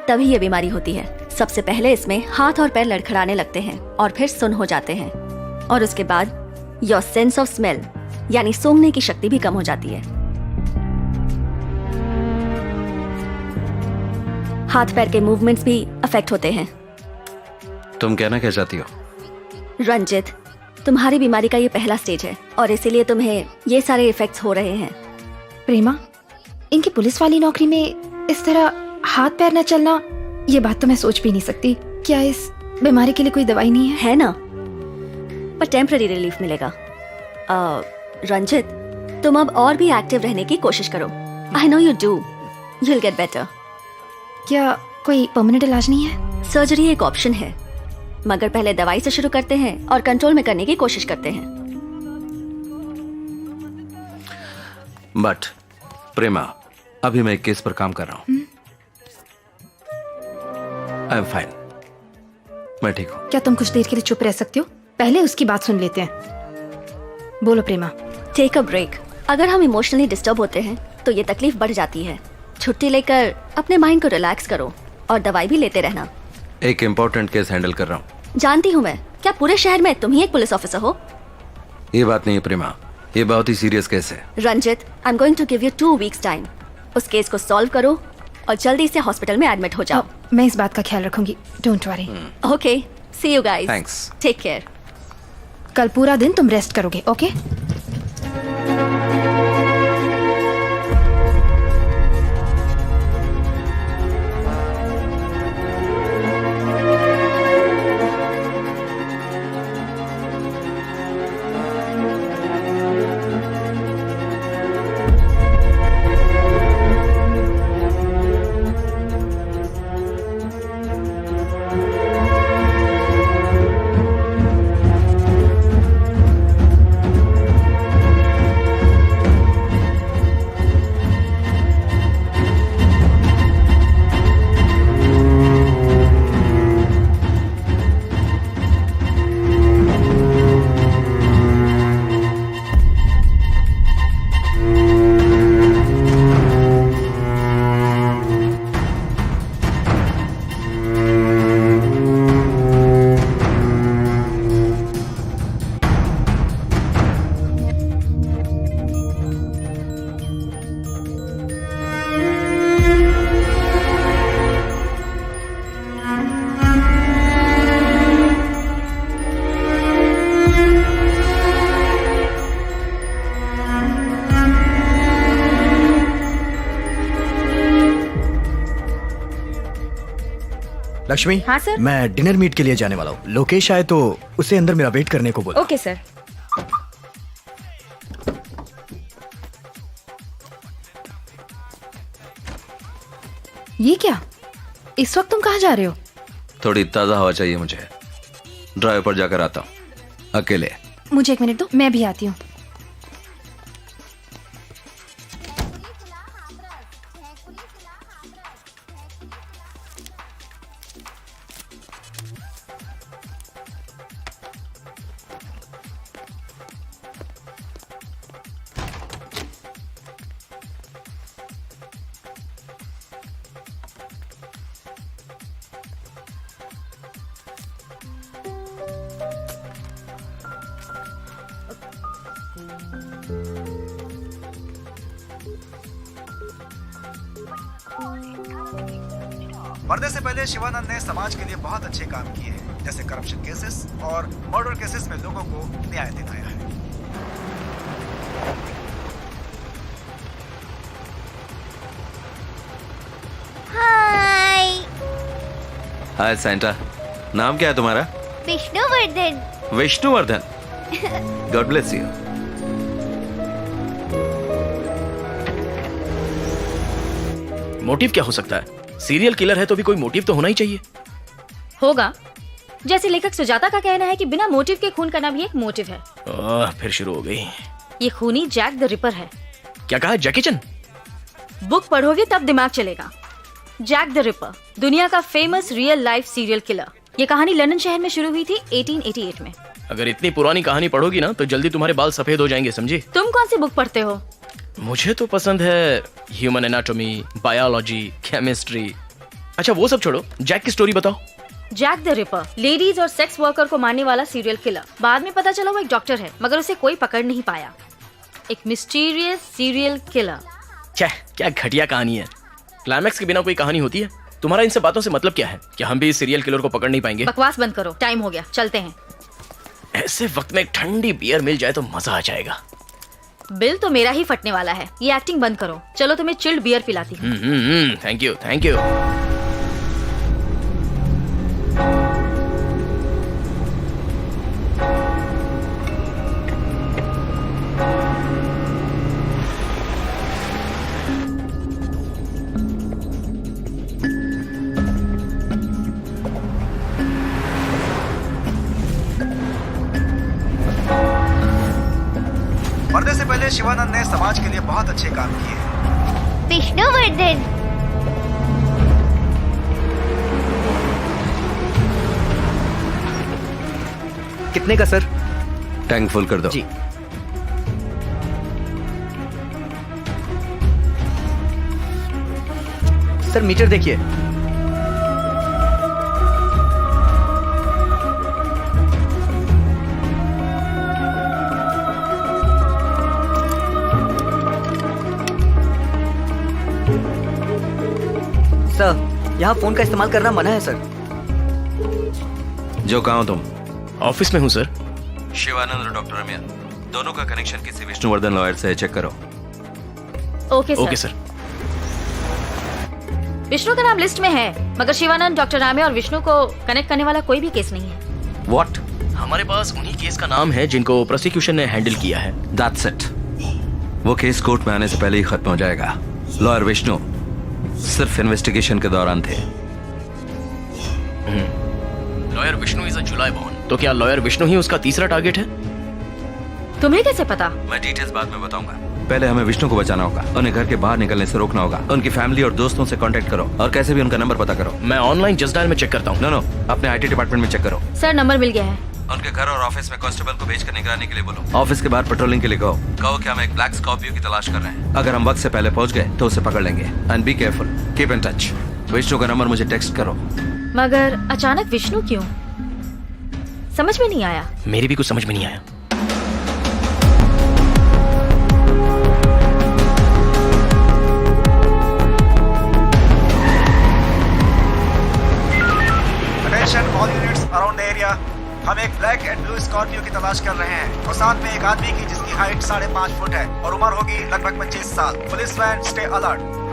तभी ये बीमारी होती है। सबसे पहले इसमें हाथ और पैर लड़खड़ाने लगते हैं और फिर सुन्न हो जाते हैं, और उसके बाद योर सेंस ऑफ स्मेल यानी सूंघने की शक्ति भी कम हो जाती है। हाथ पैर के मूवमेंट्स भी अफेक्ट होते हैं। तुम कहना क्या चाहती हो? रंजित, तुम्हारी बीमारी का ये पहला स्टेज है और इसीलिए तुम्हें ये सारे इफेक्ट्स हो रहे हैं। प्रेमा, इनकी पुलिस वाली नौकरी में इस तरह हाथ पैर न चलना, ये बात तो मैं सोच भी नहीं सकती। क्या इस बीमारी के लिए कोई दवाई नहीं है? है ना, पर टेम्पररी रिलीफ मिलेगा। रंजित, तुम अब और भी एक्टिव रहने की कोशिश करो। I know you do, you'll get better। क्या कोई परमानेंट इलाज नहीं है? सर्जरी एक ऑप्शन है, मगर पहले दवाई से शुरू करते हैं और कंट्रोल में करने की कोशिश करते हैं। बट प्रेमा, अभी मैं एक केस पर काम कर रहा हूँ। आई एम फाइन, मैं ठीक हूँ। क्या तुम कुछ देर के लिए चुप रह सकते हो? पहले उसकी बात सुन लेते हैं। बोलो प्रेमा। Take a break. अगर हम इमोशनली डिस्टर्ब होते हैं तो ये तकलीफ बढ़ जाती है। छुट्टी लेकर अपने माइंड को रिलैक्स करो और दवाई भी लेते रहना। एक इम्पोर्टेंट केस हैंडल कर रहा हूँ। जानती हूँ मैं, क्या पूरे शहर में तुम ही एक पुलिस ऑफिसर हो? ये बात नहीं है प्रेमा, ये बहुत ही सीरियस केस है। Ranjit, I am going to give you 2 weeks time. उस केस को सॉल्व करो और जल्दी से हॉस्पिटल में एडमिट हो जाओ। मैं इस बात का ख्याल रखूंगी, don't worry. Okay, see you guys. Thanks. Take care. कल पूरा दिन तुम रेस्ट करोगे, ओके? लक्ष्मी। हाँ सर। मैं डिनर मीट के लिए जाने वाला हूँ। लोकेश आए तो उसे अंदर मेरा वेट करने को बोलो। Okay sir. ये क्या? इस वक्त तुम कहाँ जा रहे हो? थोड़ी ताज़ा हवा चाहिए मुझे, ड्राइव पर जाकर आता हूँ अकेले। मुझे 1 मिनट दो, मैं भी आती हूँ। मरने से पहले शिवानंद ने समाज के लिए बहुत अच्छे काम किए हैं, जैसे करप्शन केसेस और मर्डर केसेस में लोगों को न्याय दिलाया है। हाय। हाय सेंटा, नाम क्या है तुम्हारा? Vishnuvardhana. Vishnuvardhana. God bless you. Motive क्या हो सकता है? सीरियल किलर है तो भी कोई मोटिव तो होना ही चाहिए। होगा। जैसे लेखक सुजाता का कहना है कि बिना मोटिव के खून करना भी एक मोटिव है। फिर शुरू हो गई। ये खूनी जैक द रिपर है। क्या कहा? जैकी चैन? बुक पढ़ोगे तब दिमाग चलेगा। जैक द रिपर दुनिया का famous real life serial killer. ये कहानी लंदन शहर में शुरू हुई थी 1888 में। अगर इतनी पुरानी कहानी पढ़ोगी ना तो जल्दी तुम्हारे बाल सफेद हो जाएंगे, समझी? तुम कौन सी बुक पढ़ते हो? मुझे तो पसंद है ह्यूमन एनाटॉमी, बायोलॉजी, केमिस्ट्री। अच्छा वो सब छोड़ो, जैक की स्टोरी बताओ। जैक द रिपर लेडीज और सेक्स वर्कर को मारने वाला सीरियल किलर। बाद में पता चला वो एक डॉक्टर है, मगर उसे कोई पकड़ नहीं पाया। एक मिस्टीरियस सीरियल किलर। क्या घटिया कहानी है। क्लाइमैक्स के बिना कोई कहानी होती है? तुम्हारा इन सब बातों से मतलब क्या है? क्या हम भी इस सीरियल किलर को पकड़ नहीं पाएंगे? बकवास बंद करो, टाइम हो गया, चलते हैं। ऐसे वक्त में एक ठंडी बियर मिल जाए तो मजा आ जाएगा। बिल तो मेरा ही फटने वाला है। ये एक्टिंग बंद करो, चलो तुम्हें चिल्ड बियर पिलाती हूँ। Thank you, thank you. वैसे शिवानंद ने समाज के लिए बहुत अच्छे काम किए हैं। विष्णुवर्धन, कितने का सर? टैंक फुल कर दो जी। सर मीटर देखिए। सर यहाँ फोन का इस्तेमाल करना मना है सर। जो कहा तुम? ऑफिस में हूँ सर। शिवानंद और डॉक्टर रम्या दोनों का कनेक्शन किसी विष्णुवर्धन लॉयर से चेक करो। Okay sir. Okay sir. Vishnu का नाम लिस्ट में है, मगर शिवानंद, डॉक्टर रामे और विष्णु को कनेक्ट करने वाला कोई भी केस नहीं है। व्हाट? हमारे पास उन्हीं केस का नाम है जिनको प्रोसिक्यूशन ने हैंडल किया है। That's it. वो केस कोर्ट में आने से पहले ही खत्म हो जाएगा। लॉयर विष्णु सिर्फ इन्वेस्टिगेशन के दौरान थे। Lawyer Vishnu is a July born. तो क्या लॉयर विष्णु ही उसका तीसरा टारगेट है? तुम्हें कैसे पता? मैं डिटेल्स बाद में बताऊंगा। पहले हमें विष्णु को बचाना होगा। उन्हें घर के बाहर निकलने से रोकना होगा। उनकी फैमिली और दोस्तों से कांटेक्ट करो और कैसे भी उनका नंबर पता करो। मैं ऑनलाइन जस्ट डायल में चेक करता हूँ। नो, अपने आईटी डिपार्टमेंट में चेक करो। सर नंबर मिल गया है। उनके घर और ऑफिस में कांस्टेबल को भेजकर निगरानी के लिए बोलो। ऑफिस के बाहर पेट्रोलिंग के लिए कहो कि हम एक ब्लैक स्कॉर्पियो की तलाश कर रहे हैं। अगर हम वक्त से पहले पहुंच गए तो उसे पकड़ लेंगे। And be careful, keep in touch. Vishnu का नंबर मुझे टेक्स्ट करो। मगर अचानक विष्णु क्यों? समझ में नहीं आया। मेरी भी कुछ समझ में नहीं आया। Attention all units around the area. हम एक ब्लैक एंड ब्लू स्कॉर्पियो की तलाश कर रहे हैं और साथ में एक आदमी की जिसकी हाइट 5.5 फुट है और उम्र होगी लगभग 25 साल। Police van, stay alert.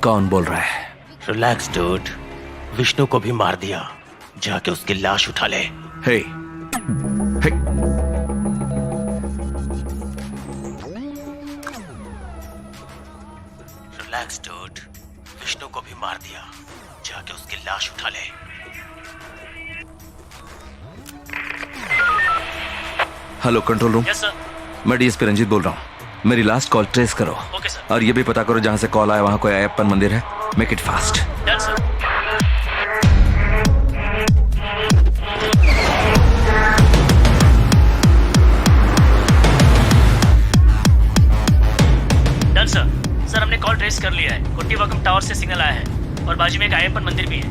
कौन बोल रहा है? रिलैक्स डूड, विष्णु को भी मार दिया। जाके उसकी लाश उठा ले। हे, हे। रिलैक्स डूड, विष्णु को भी मार दिया। जाके उसकी लाश उठा ले। Hello control room. Yes sir. मैं डीएसपी रंजीत बोल रहा हूँ। मेरी लास्ट कॉल ट्रेस करो। Okay sir. और ये भी पता करो जहाँ से कॉल आया वहाँ कोई अयप्पन मंदिर है। Make it fast. Done sir. Done sir. Sir हमने कॉल ट्रेस कर लिया है। कोटीवाकम टावर से सिग्नल आया है और बाजू में एक अयप्पन मंदिर भी है।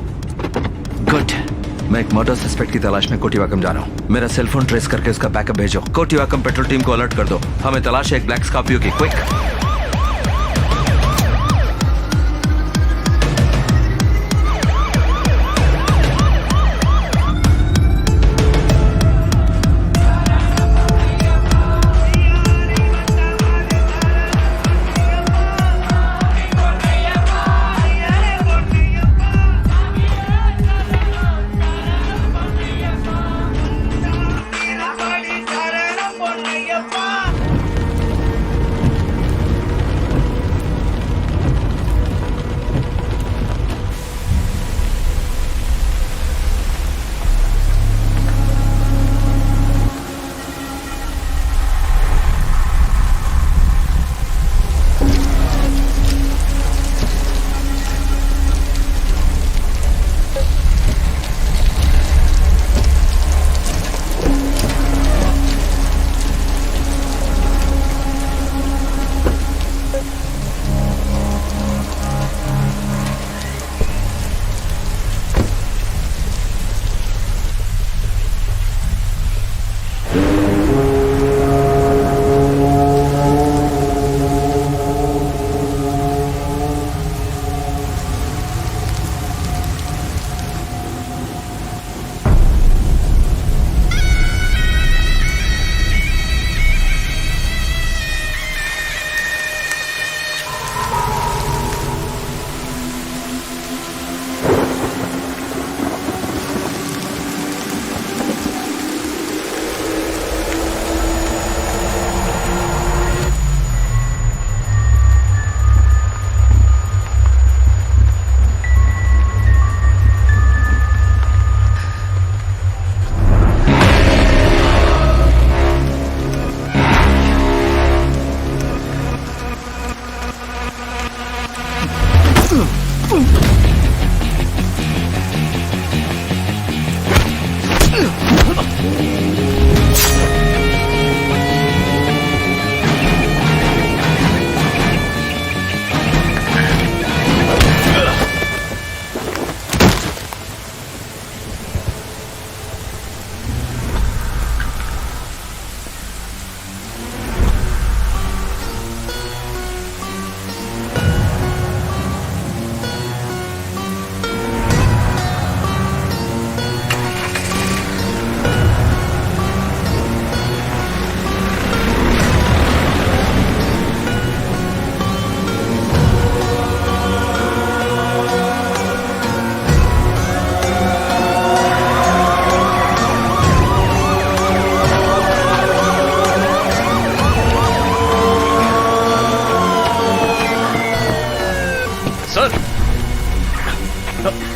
गुड। मैं एक मर्डर सस्पेक्ट की तलाश में कोटीवाकम जा रहा हूँ। मेरा सेल फोन ट्रेस करके उसका बैकअप भेजो। कोटीवाकम पेट्रोल टीम को अलर्ट कर दो। हमें तलाश है एक ब्लैक स्कॉर्पियो की। क्विक।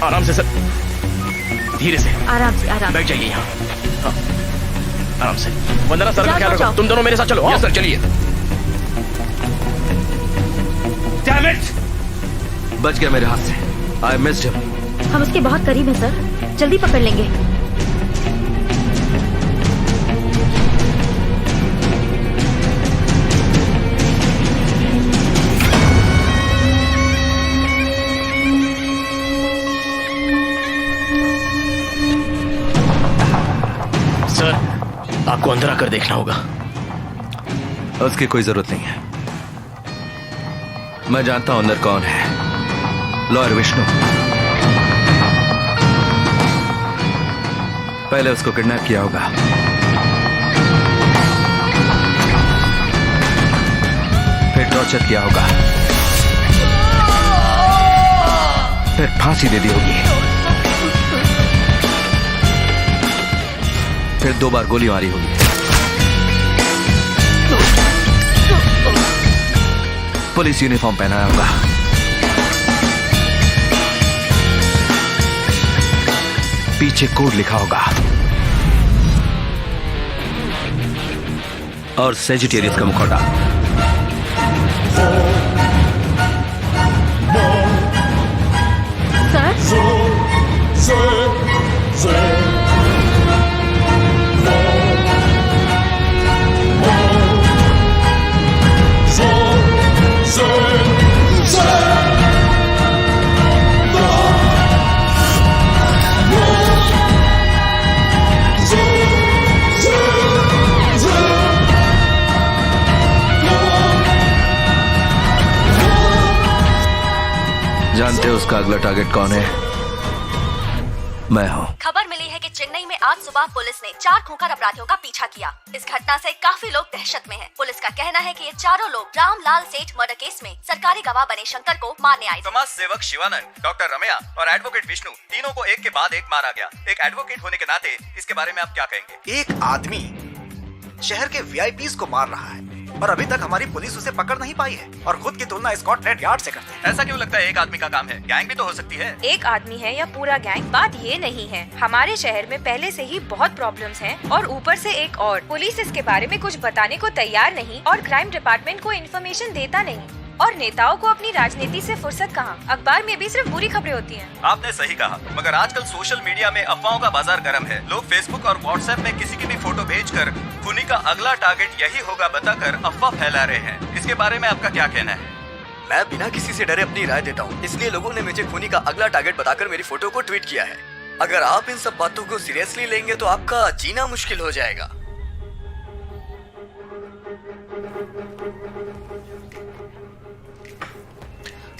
आराम से सर, धीरे से, आराम से, आराम बैठ जाइए यहाँ। हाँ, आराम से। वंदना सर का जाओ, ख्याल जाओ, रखो। तुम दोनों मेरे साथ चलो। यस सर, चलिए। Damn it! बच गया मेरे हाथ से। I missed him. हम उसके बहुत करीब हैं सर, जल्दी पकड़ लेंगे। सर, आपको अंदर आकर देखना होगा। उसकी कोई जरूरत नहीं है। मैं जानता हूं अंदर कौन है। लॉयर विष्णु। पहले उसको किडनैप किया होगा, फिर टॉर्चर किया होगा, फिर फांसी दे दी होगी, फिर 2 बार गोली मारी होगी, पुलिस यूनिफॉर्म पहनाया होगा, पीछे कोड लिखा होगा और सेजिटेरियस का मुखौटा। जानते हो उसका अगला टारगेट कौन है? मैं हूँ। खबर मिली है कि चेन्नई में आज सुबह पुलिस ने 4 खूंखार अपराधियों का पीछा किया। इस घटना से काफी लोग दहशत में हैं। पुलिस का कहना है कि ये चारों लोग रामलाल सेठ मर्डर केस में सरकारी गवाह बने शंकर को मारने आए थे। समाज सेवक शिवानंद, डॉक्टर रमैया और एडवोकेट विष्णु, तीनों को एक के बाद एक मारा गया। एक एडवोकेट होने के नाते इसके बारे में आप क्या कहेंगे? एक आदमी शहर के वीआईपीज को मार रहा है और अभी तक हमारी पुलिस उसे पकड़ नहीं पाई है और खुद की तुलना स्कॉटलैंड यार्ड से करते हैं। ऐसा क्यों लगता है एक आदमी का काम है? गैंग भी तो हो सकती है। एक आदमी है या पूरा गैंग, बात ये नहीं है। हमारे शहर में पहले से ही बहुत प्रॉब्लम्स हैं और ऊपर से एक और पुलिस इसके बारे में कुछ बताने को तैयार नहीं और क्राइम डिपार्टमेंट को इन्फॉर्मेशन देता नहीं और नेताओं को अपनी राजनीति से फुर्सत कहाँ। अखबार में भी सिर्फ बुरी खबरें होती हैं। आपने सही कहा, मगर आजकल सोशल मीडिया में अफवाहों का बाजार गर्म है। लोग फेसबुक और व्हाट्सएप में किसी की भी फोटो भेजकर खूनी का अगला टारगेट यही होगा बताकर अफवाह फैला रहे हैं। इसके बारे में आपका क्या कहना है? मैं बिना किसी से डरे अपनी राय देता हूँ, इसलिए लोगों ने मुझे खूनी का अगला टारगेट बताकर मेरी फोटो को ट्वीट किया है। अगर आप इन सब बातों को सीरियसली लेंगे तो आपका जीना मुश्किल हो जाएगा।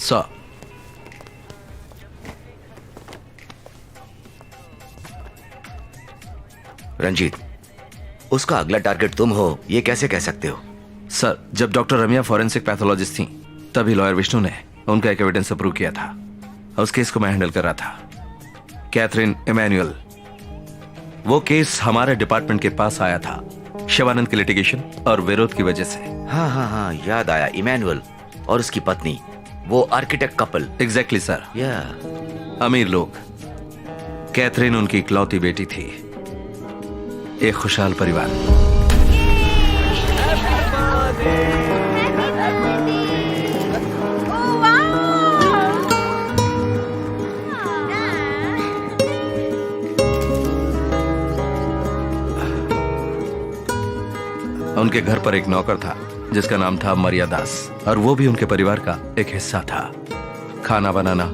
सर, रंजीत, उसका अगला टारगेट तुम हो ये कैसे कह सकते हो? सर, जब डॉक्टर रमिया फॉरेंसिक पैथोलॉजिस्ट थी तभी लॉयर विष्णु ने उनका एक एविडेंस अप्रूव किया था। उस केस को मैं हैंडल कर रहा था। कैथरीन इमैनुअल, वो केस हमारे डिपार्टमेंट के पास आया था शिवानंद के लिटिगेशन और विरोध की वजह से। हाँ, याद आया। इमैनुअल और उसकी पत्नी, वो आर्किटेक्ट कपल। Exactly sir. अमीर लोग। कैथरीन उनकी इकलौती बेटी थी। एक खुशहाल परिवार। उनके घर पर एक नौकर था जिसका नाम था मरियादास, और वो भी उनके परिवार का एक हिस्सा था। खाना बनाना,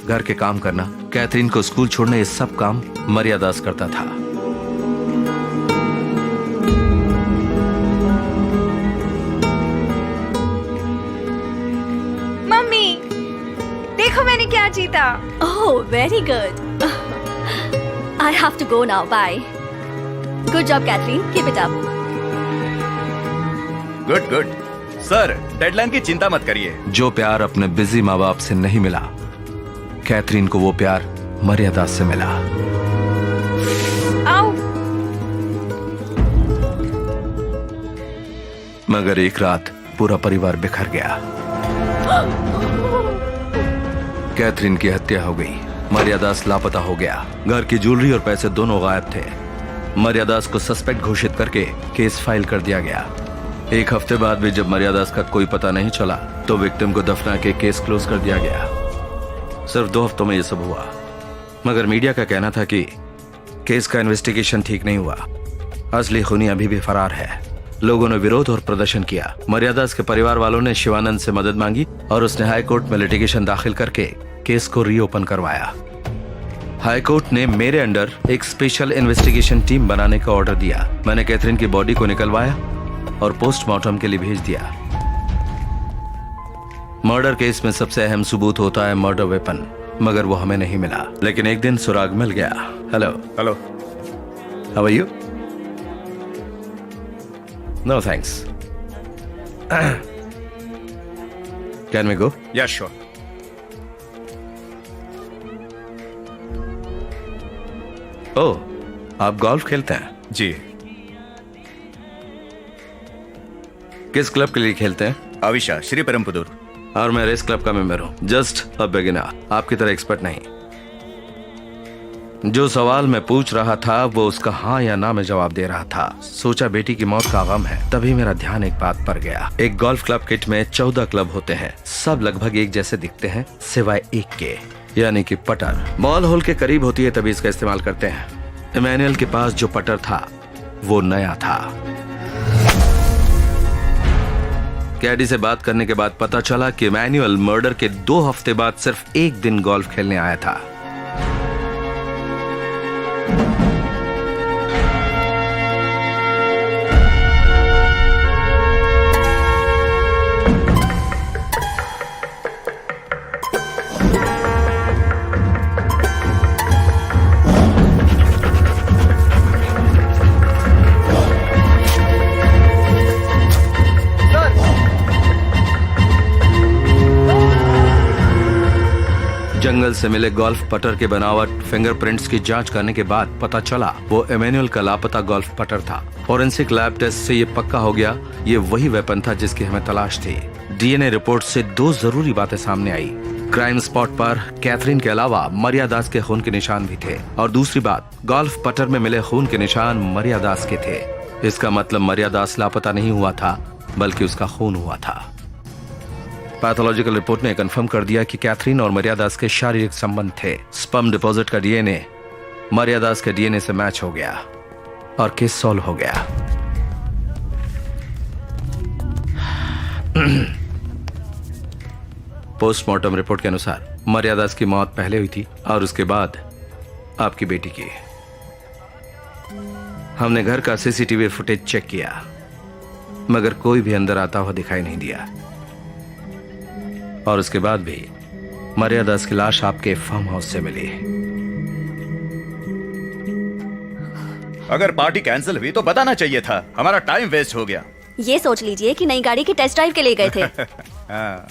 घर के काम करना, कैथरीन को स्कूल छोड़ने, ये सब काम मरियादास करता था। मम्मी, देखो मैंने क्या जीता। Oh, very good. I have to go now. Bye. Good job, Catherine. Keep it up. Good good sir, deadline की चिंता मत करिए। जो प्यार अपने बिजी माँ बाप से नहीं मिला, कैथरीन को वो प्यार मरियादास से मिला। आओ। मगर एक रात पूरा परिवार बिखर गया। कैथरीन की हत्या हो गई, मरियादास लापता हो गया। घर की ज्वेलरी और पैसे दोनों गायब थे। मरियादास को सस्पेक्ट घोषित करके केस फाइल कर दिया गया। एक हफ्ते बाद भी जब मरियादास का कोई पता नहीं चला तो विक्टिम को दफना के केस क्लोज कर दिया गया। सिर्फ 2 हफ्तों में यह सब हुआ, मगर मीडिया का कहना था कि केस का इन्वेस्टिगेशन ठीक नहीं हुआ, असली खूनी अभी भी फरार है। लोगों ने विरोध और प्रदर्शन किया। मरियादास के परिवार वालों ने शिवानंद से मदद मांगी और उसने हाई कोर्ट में लिटिगेशन दाखिल करके केस को रीओपन करवाया। हाई कोर्ट ने मेरे अंडर एक स्पेशल इन्वेस्टिगेशन टीम बनाने का ऑर्डर दिया। मैंने कैथरीन की बॉडी को निकलवाया और पोस्टमार्टम के लिए भेज दिया। मर्डर केस में सबसे अहम सबूत होता है मर्डर वेपन, मगर वो हमें नहीं मिला। लेकिन एक दिन सुराग मिल गया। Hello hello, how are you? No thanks. Can we go? Yeah sure. ओह, आप गोल्फ खेलते हैं? जी। किस क्लब के लिए खेलते हैं? अविशा, श्री परमपुदूर। और मैं रेस क्लब का मेंबर हूं। जस्ट अ बिगिनर, आपकी तरह एक्सपर्ट नहीं। जो सवाल मैं पूछ रहा था वो उसका हाँ या ना में जवाब दे रहा था। सोचा बेटी की मौत का गम है, तभी मेरा ध्यान एक बात पर गया। एक गोल्फ क्लब किट में 14 क्लब होते हैं, सब लगभग एक जैसे दिखते हैं सिवाय एक के, यानी कि पटर। बॉल होल के करीब होती है तभी इसका इस्तेमाल करते हैं। इमैनुअल के पास जो पटर था वो नया था। कैडी से बात करने के बाद पता चला कि इमैनुअल मर्डर के 2 हफ्ते बाद सिर्फ एक दिन गोल्फ खेलने आया था। जंगल से मिले गोल्फ पटर के बनावट, फिंगरप्रिंट्स की जांच करने के बाद पता चला वो इमैनुअल का लापता गोल्फ पटर था। फोरेंसिक लैब टेस्ट से ये पक्का हो गया ये वही वेपन था जिसकी हमें तलाश थी। डीएनए रिपोर्ट से 2 जरूरी बातें सामने आई। क्राइम स्पॉट पर कैथरीन के अलावा मरियादास के खून के निशान भी थे, और दूसरी बात, गोल्फ पटर में मिले खून के निशान मरियादास के थे। इसका मतलब मरियादास लापता नहीं हुआ था बल्कि उसका खून हुआ था। पैथोलॉजिकल रिपोर्ट ने कंफर्म कर दिया कि कैथरीन और मरियादास के शारीरिक संबंध थे। स्पर्म डिपॉजिट का डीएनए मरियादास के डीएनए से मैच हो गया और केस सॉल्व हो गया। पोस्टमार्टम रिपोर्ट के अनुसार मरियादास की मौत पहले हुई थी और उसके बाद आपकी बेटी की। हमने घर का सीसीटीवी फुटेज चेक किया मगर कोई भी अंदर आता हुआ दिखाई नहीं दिया, और उसके बाद भी मरियादास की लाश आपके फार्म हाउस से मिली। अगर पार्टी कैंसिल हुई तो बताना चाहिए था, हमारा टाइम वेस्ट हो गया। ये सोच लीजिए कि नई गाड़ी की टेस्ट ड्राइव के लिए गए थे। हाँ।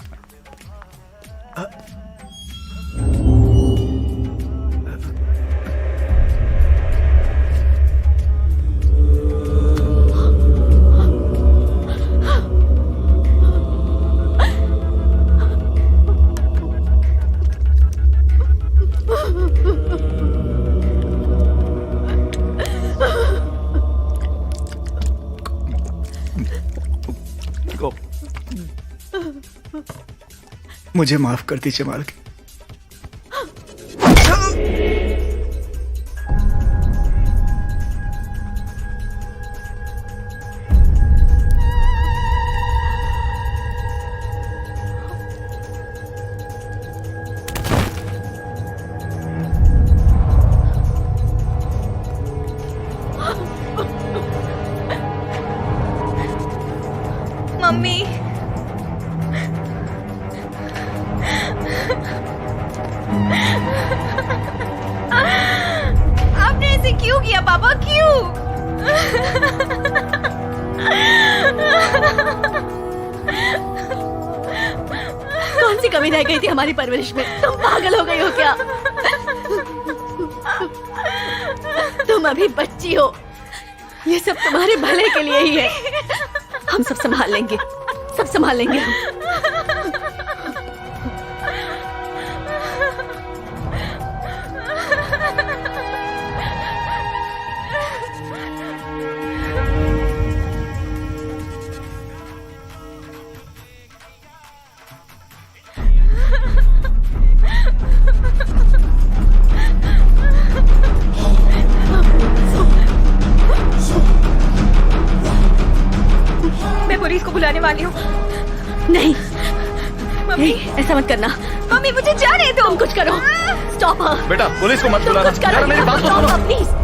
मुझे माफ कर दीजिए मालिक। मम्मी। आपने ऐसे क्यों किया पापा, क्यों? कौन सी कमी रह गई थी हमारी परवरिश में? तुम पागल हो गई हो क्या? तुम अभी बच्ची हो, ये सब तुम्हारे भले के लिए ही है। हम सब संभाल लेंगे, सब संभाल लेंगे हम। मैं पुलिस को बुलाने वाली हूँ। नहीं मम्मी, ऐसा मत करना। मम्मी मुझे जाने दो। तुम कुछ करो। स्टॉप हर। बेटा पुलिस को मत तुम बुलाना। कुछ करो। यार, मेरी बात तो स्टॉप सुनो। हर, प्लीज।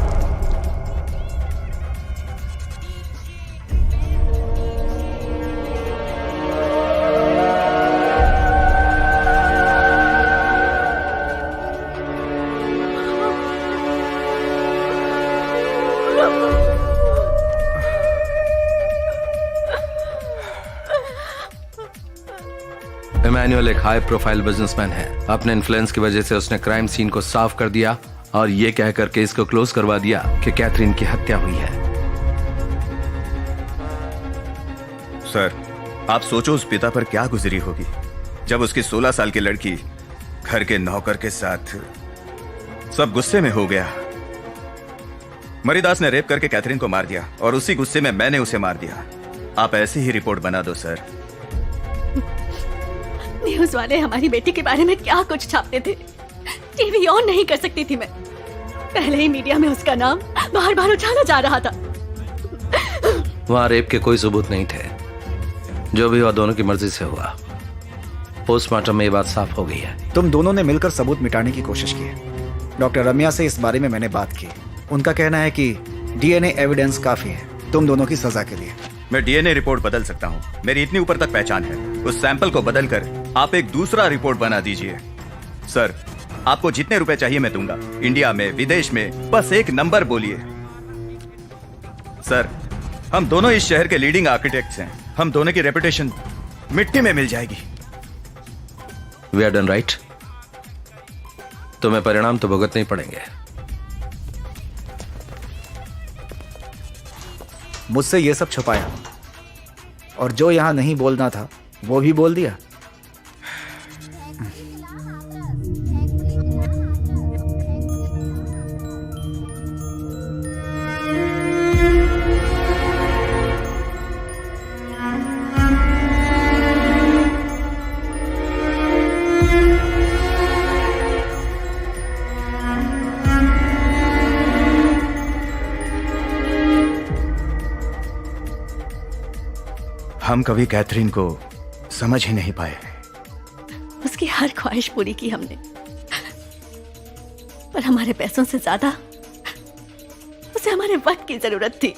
इमैनुअल एक हाई प्रोफाइल बिजनेसमैन है। अपने इन्फ्लुएंस की वजह से उसने क्राइम सीन को साफ कर दिया और ये कहकर केस को क्लोज करवा दिया कि कैथरीन की हत्या हुई है। सर, आप सोचो उस पिता पर क्या गुजरी होगी जब उसकी 16 साल की लड़की घर के नौकर के साथ सब गुस्से में हो गया। मरीदास ने रेप करके कैथरीन को मार दिया और उसी गुस्से में मैंने उसे मार दिया। आप ऐसी ही रिपोर्ट बना दो सर। न्यूज वाले हमारी बेटी के बारे में क्या कुछ छापते थे। टीवी ऑन नहीं कर सकती थी मैं। पहले ही मीडिया में उसका नाम बार बार उछाला जा रहा था। वहां रेप के कोई सबूत नहीं थे। जो भी हुआ दोनों की मर्जी से हुआ। पोस्टमार्टम में ये बात साफ हो गई है। तुम दोनों ने मिलकर सबूत मिटाने की कोशिश की है। डॉक्टर रम्या से इस बारे में मैंने बात की। उनका कहना है कि डीएनए एविडेंस काफी है तुम दोनों की सजा के लिए। मैं डीएनए रिपोर्ट बदल सकता हूँ। मेरी इतनी ऊपर तक पहचान है। उस सैंपल को बदलकर आप एक दूसरा रिपोर्ट बना दीजिए। सर, आपको जितने रुपए चाहिए मैं दूंगा। इंडिया में, विदेश में, बस एक नंबर बोलिए। सर, हम दोनों इस शहर के लीडिंग आर्किटेक्ट्स हैं। हम दोनों की रेपुटेशन मिट्टी में मिल जाएगी। We are done right. तुम्हें परिणाम तो भुगतने ही पड़ेंगे। मुझसे ये सब छुपाया और जो यहां नहीं बोलना था वो भी बोल दिया। हम कभी कैथरीन को समझ ही नहीं पाए। उसकी हर ख्वाहिश पूरी की हमने, पर हमारे पैसों से ज्यादा उसे हमारे वक्त की जरूरत थी।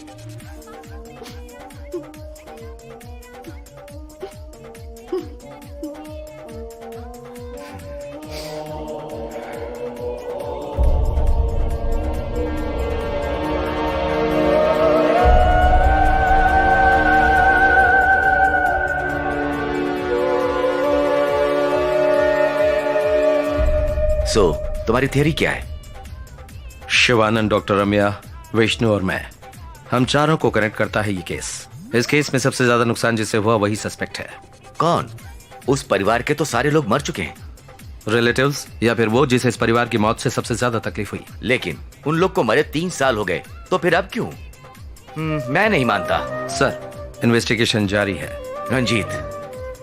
तुम्हारी थियरी क्या है? शिवानंद, डॉक्टर रम्या, विष्णु और मैं, हम चारों को कनेक्ट करता है ये केस। इस केस में सबसे ज्यादा नुकसान जिससे हुआ वही सस्पेक्ट है। कौन? उस परिवार के तो सारे लोग मर चुके हैं। रिलेटिव्स या फिर वो जिसे इस परिवार की मौत से सबसे ज्यादा तकलीफ हुई। लेकिन उन लोग को मरे 3 साल हो गए, तो फिर अब क्यों? मैं नहीं मानता। सर, इन्वेस्टिगेशन जारी है। रंजीत,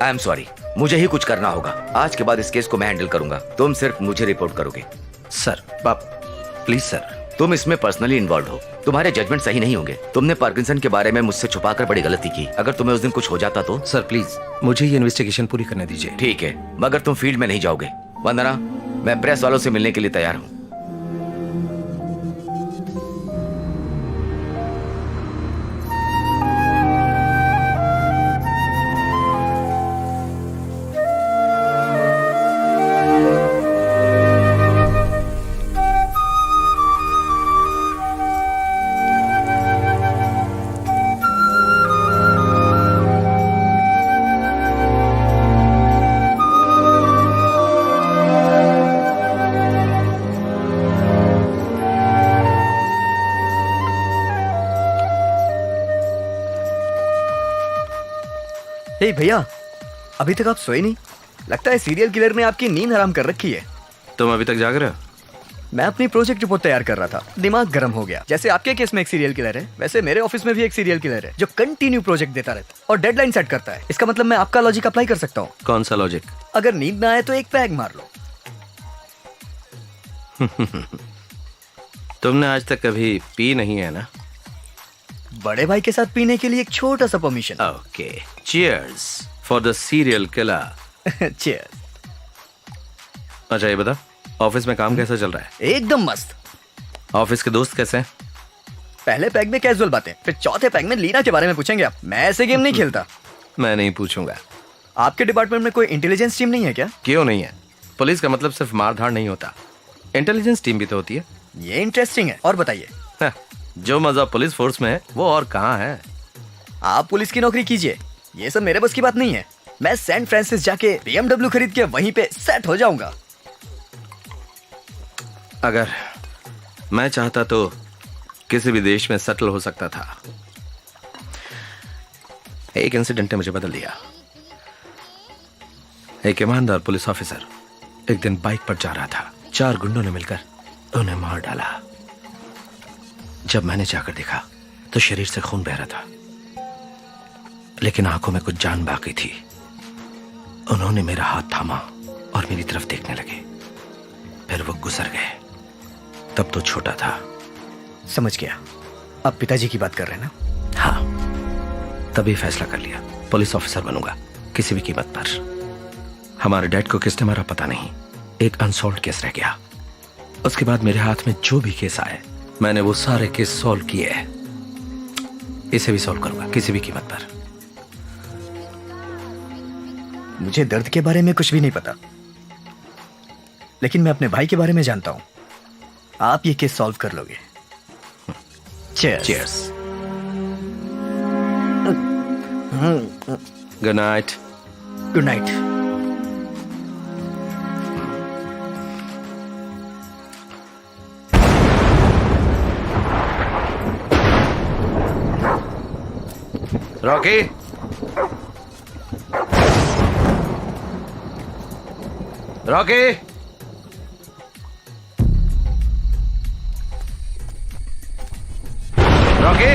आई एम सॉरी, मुझे ही कुछ करना होगा। आज के बाद इस केस को मैं हैंडल करूंगा। तुम सिर्फ मुझे रिपोर्ट करोगे। Sir, please sir. तुम इसमें पर्सनली इन्वॉल्व हो। तुम्हारे जजमेंट सही नहीं होंगे। तुमने पार्किंसन के बारे में मुझसे छुपाकर बड़ी गलती की। अगर तुम्हें उस दिन कुछ हो जाता तो? सर प्लीज, मुझे ये इन्वेस्टिगेशन पूरी करने दीजिए। ठीक है, मगर तुम फील्ड में नहीं जाओगे। वंदना, मैं प्रेस वालों से मिलने के लिए तैयार हूँ। हे भैया, अभी तक आप सोए नहीं? लगता है सीरियल किलर ने आपकी नींद हराम कर रखी है। तुम अभी तक जाग रहे हो? मैं अपनी प्रोजेक्ट रिपोर्ट तैयार कर रहा था, दिमाग गर्म हो गया। जैसे आपके केस में एक सीरियल किलर है, वैसे मेरे ऑफिस में भी एक सीरियल किलर है जो कंटिन्यू प्रोजेक्ट देता रहता है और डेडलाइन सेट करता है। इसका मतलब मैं आपका लॉजिक अप्लाई कर सकता हूँ। कौन सा लॉजिक? अगर नींद ना आए तो एक पैग मार लो। तुमने आज तक कभी पी नहीं है ना? बड़े भाई के साथ पीने के लिए एक छोटा सा permission. Okay, cheers for the serial killer. Cheers. अच्छा ये बता, ऑफिस में काम कैसा चल रहा है? एकदम मस्त। ऑफिस के दोस्त कैसे हैं? पहले पैग में कैजुअल बातें, फिर चौथे पैग में लीना के बारे में पूछेंगे आप। मैं ऐसे गेम नहीं खेलता। मैं नहीं पूछूंगा। आपके डिपार्टमेंट में कोई इंटेलिजेंस टीम नहीं है क्या? क्यों नहीं है? पुलिस का मतलब सिर्फ मारधाड़ नहीं होता, इंटेलिजेंस टीम भी तो होती है। ये इंटरेस्टिंग है, और बताइए। जो मजा पुलिस फोर्स में है वो और कहाँ है? आप पुलिस की नौकरी कीजिए, ये सब मेरे बस की बात नहीं है। मैं सैन फ्रांसिस जाके BMW खरीद के वहीं पे सेट हो जाऊंगा। अगर मैं चाहता तो किसी भी देश में सेटल हो सकता था। एक इंसिडेंट ने मुझे बदल दिया। एक ईमानदार पुलिस ऑफिसर एक दिन बाइक पर जा रहा था, 4 गुंडों ने मिलकर उन्हें मार डाला। जब मैंने जाकर देखा तो शरीर से खून बह रहा था, लेकिन आंखों में कुछ जान बाकी थी। उन्होंने मेरा हाथ थामा और मेरी तरफ देखने लगे, फिर वो गुजर गए। तब तो छोटा था। समझ गया, आप पिताजी की बात कर रहे हैं ना? हाँ, तभी फैसला कर लिया, पुलिस ऑफिसर बनूंगा किसी भी कीमत पर। हमारे डैड को किसने मारा पता नहीं, एक अनसॉल्व केस रह गया। उसके बाद मेरे हाथ में जो भी केस आए मैंने वो सारे केस सॉल्व किए हैं। इसे भी सॉल्व करूंगा किसी भी कीमत पर। मुझे दर्द के बारे में कुछ भी नहीं पता, लेकिन मैं अपने भाई के बारे में जानता हूं। आप ये केस सॉल्व कर लोगे। Cheers. Cheers. Good night. Good night. Rocky, Rocky, Rocky,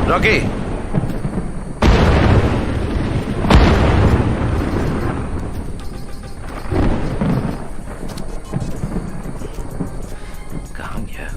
Rocky. कहाँ गया?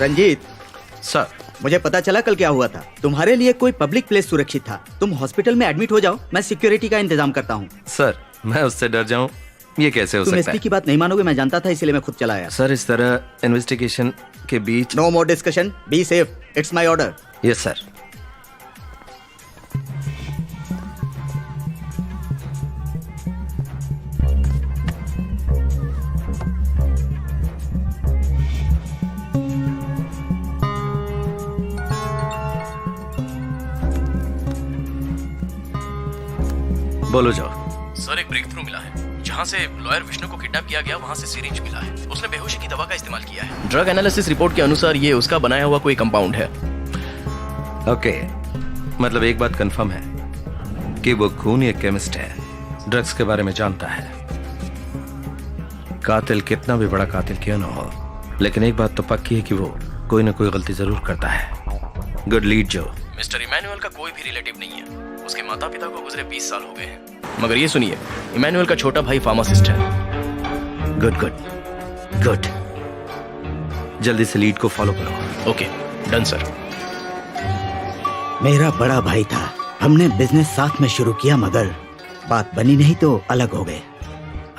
रंजीत सर, मुझे पता चला कल क्या हुआ था। तुम्हारे लिए कोई पब्लिक प्लेस सुरक्षित था। तुम हॉस्पिटल में एडमिट हो जाओ, मैं सिक्योरिटी का इंतजाम करता हूँ। सर, मैं उससे डर जाऊं, ये कैसे हो तुम सकता एसपी है? की बात नहीं मानोगे, मैं जानता था, इसलिए मैं खुद चला आया। सर, इस तरह इन्वेस्टिगेशन के बीच no more discussion, be safe, it's my order. Yes sir. बोलो जो। सर एक ब्रेक थ्रू मिला है। जहाँ से लॉयर विष्णु को किडनैप किया गया वहाँ से सिरिंज मिला है। उसने बेहोशी की दवा का इस्तेमाल किया है। ड्रग एनालिसिस रिपोर्ट के अनुसार ये उसका बनाया हुआ कोई कंपाउंड है। ओके, मतलब एक बात कंफर्म है कि वो खूनी एक केमिस्ट है, ड्रग्स के बारे में जानता है। कातिल कितना भी बड़ा कातिल क्यों ना हो, लेकिन एक बात तो पक्की है कि वो कोई ना कोई गलती जरूर करता है। गुड लीड जो। मिस्टर इमैनुअल का कोई भी रिलेटिव नहीं है। उसके माता पिता को गुजरे 20 साल हो गए हैं। मगर ये सुनिए, इमैनुअल का छोटा भाई फार्मासिस्ट है। गुड गुड गुड, जल्दी से लीड को फॉलो करो। Okay done sir. मेरा बड़ा भाई था, हमने बिजनेस साथ में शुरू किया, मगर बात बनी नहीं तो अलग हो गए।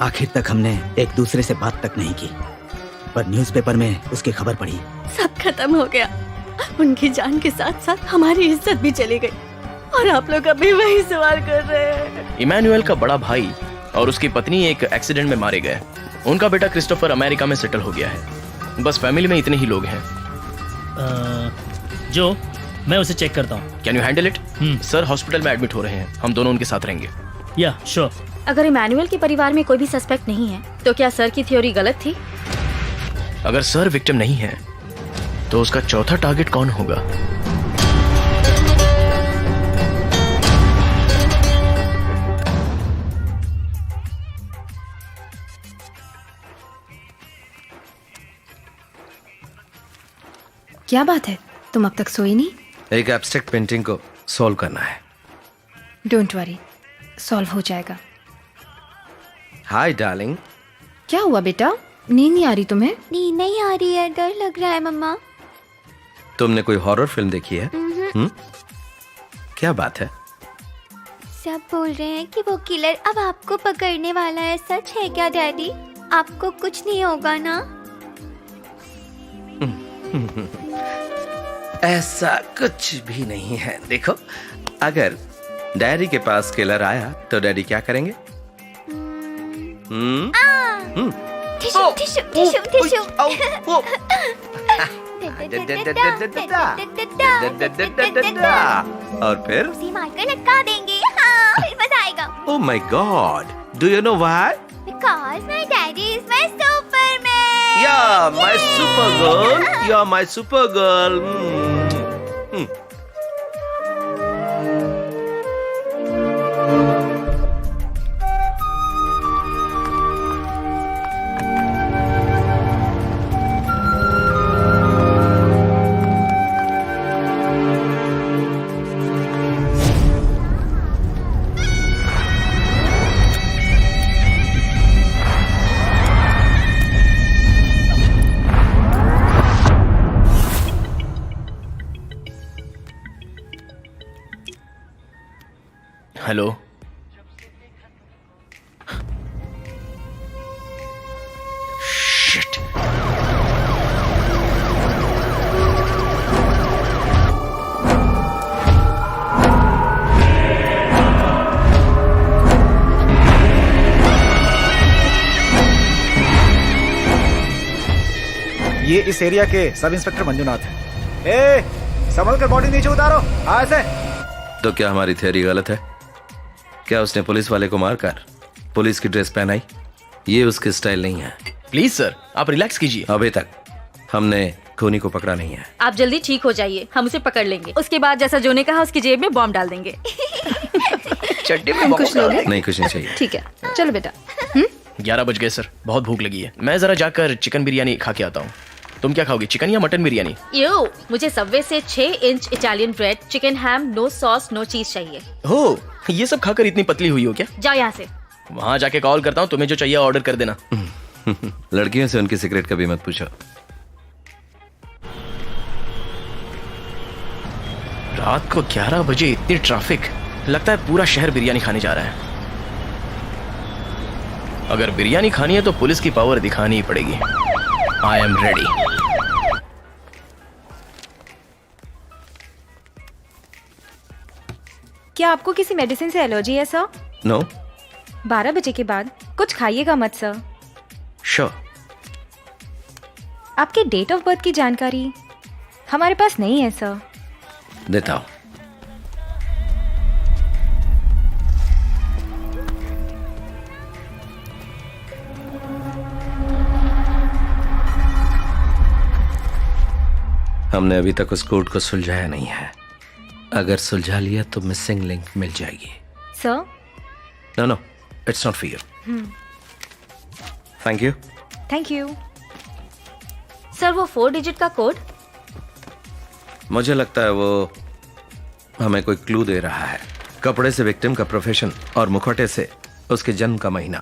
आखिर तक हमने एक दूसरे से बात तक नहीं की, पर न्यूज़पेपर में उसकी खबर पड़ी। सब खत्म हो गया। उनकी जान के साथ साथ हमारी इज्जत भी चली गई, और आप लोग अभी वही सवाल कर रहे हैं। इमैनुअल का बड़ा भाई और उसकी पत्नी एक एक्सीडेंट में मारे गए। उनका बेटा क्रिस्टोफर अमेरिका में सेटल हो गया है। बस फैमिली में इतने ही लोग हैं। जो मैं उसे चेक करता हूँ। Can you handle it? Sir hospital में एडमिट हो रहे हैं, हम दोनों उनके साथ रहेंगे। या श्योर। अगर इमैनुअल के परिवार में कोई भी सस्पेक्ट नहीं है तो क्या सर की थ्योरी गलत थी? अगर सर विक्टिम नहीं है तो उसका चौथा टारगेट कौन होगा? क्या बात है, तुम अब तक सोई नहीं? एक एब्स्ट्रैक्ट पेंटिंग को सॉल्व करना है। डोंट वरी, सॉल्व हो जाएगा। Hi darling. क्या हुआ बेटा, नींद नहीं आ रही तुम्हें? नींद नहीं आ रही है, डर लग रहा है मम्मा। तुमने कोई हॉरर फिल्म देखी है? क्या बात है? सब बोल रहे हैं कि वो किलर अब आपको पकड़ने वाला है। सच है क्या डैडी? आपको कुछ नहीं होगा ना? ऐसा कुछ भी नहीं है। देखो, अगर डैडी के पास किलर आया तो डैडी क्या करेंगे? Tissue tissue tissue tissue. और फिर उसी मारकर लटका देंगे। हाँ, फिर मजा आएगा। Oh my God! Do you know why? Because my daddy is my Superman. Yeah, my super girl. You're my super girl. Hello, shit. ये इस एरिया के सब इंस्पेक्टर मंजुनाथ हैं। ए, संभल कर बॉडी नीचे उतारो। ऐसे तो क्या हमारी थ्योरी गलत है? क्या उसने पुलिस वाले को मारकर पुलिस की ड्रेस पहनाई? ये उसकी स्टाइल नहीं है। प्लीज सर, आप रिलैक्स कीजिए। अभी तक हमने खूनी को पकड़ा नहीं है। आप जल्दी ठीक हो जाइए, हम उसे पकड़ लेंगे। उसके बाद जैसा जो ने कहा उसकी जेब में बॉम्ब डाल देंगे। चड्डी में कुछ लोगे? नहीं, कुछ नहीं चाहिए। ठीक है, चलो बेटा। 11 बज गए सर, बहुत भूख लगी है। मैं जरा जाकर चिकन बिरयानी खा के आता हूँ। तुम क्या खाओगी, चिकन या मटन बिरयानी? यो, मुझे सबवे से 6 इंच इटालियन ब्रेड, चिकन हैम, नो सॉस नो चीज चाहिए। हो, ये सब खाकर इतनी पतली हुई हो क्या? जाओ यहाँ से। वहाँ जाके कॉल करता हूँ, तुम्हें जो चाहिए ऑर्डर कर देना। लड़कियों से उनकी सीक्रेट कभी मत पूछो। रात को 11 बजे इतनी ट्रैफिक, लगता है पूरा शहर बिरयानी खाने जा रहा है। अगर बिरयानी खानी है तो पुलिस की पावर दिखानी ही पड़ेगी। I am ready. क्या आपको किसी मेडिसिन से एलर्जी है सर? नो। 12 बजे के बाद कुछ खाइएगा मत सर। श्योर। आपके डेट ऑफ बर्थ की जानकारी हमारे पास नहीं है सर। देता हूं। हमने अभी तक उस कोड को सुलझाया नहीं है। अगर सुलझा लिया तो मिसिंग लिंक मिल जाएगी। Sir? No, it's not for you. Thank you. Thank you. Sir, वो 4 डिजिट का कोड? मुझे लगता है वो हमें कोई क्लू दे रहा है। कपड़े से विक्टिम का प्रोफेशन और मुखौटे से उसके जन्म का महीना।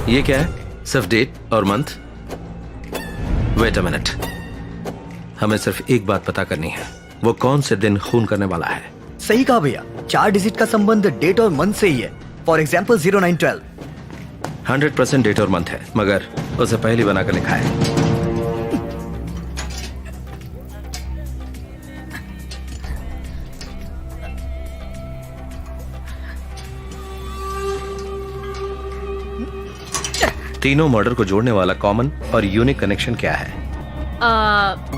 ये क्या है? सिर्फ डेट और मंथ? वेट अ मिनट, हमें सिर्फ एक बात पता करनी है, वो कौन से दिन खून करने वाला है। सही कहा भैया, 4 डिजिट का संबंध डेट और मंथ से ही है। For example 0912। 100% डेट और मंथ है, मगर उसे पहले बनाकर लिखा है। तीनों मर्डर को जोड़ने वाला कॉमन और यूनिक कनेक्शन क्या है?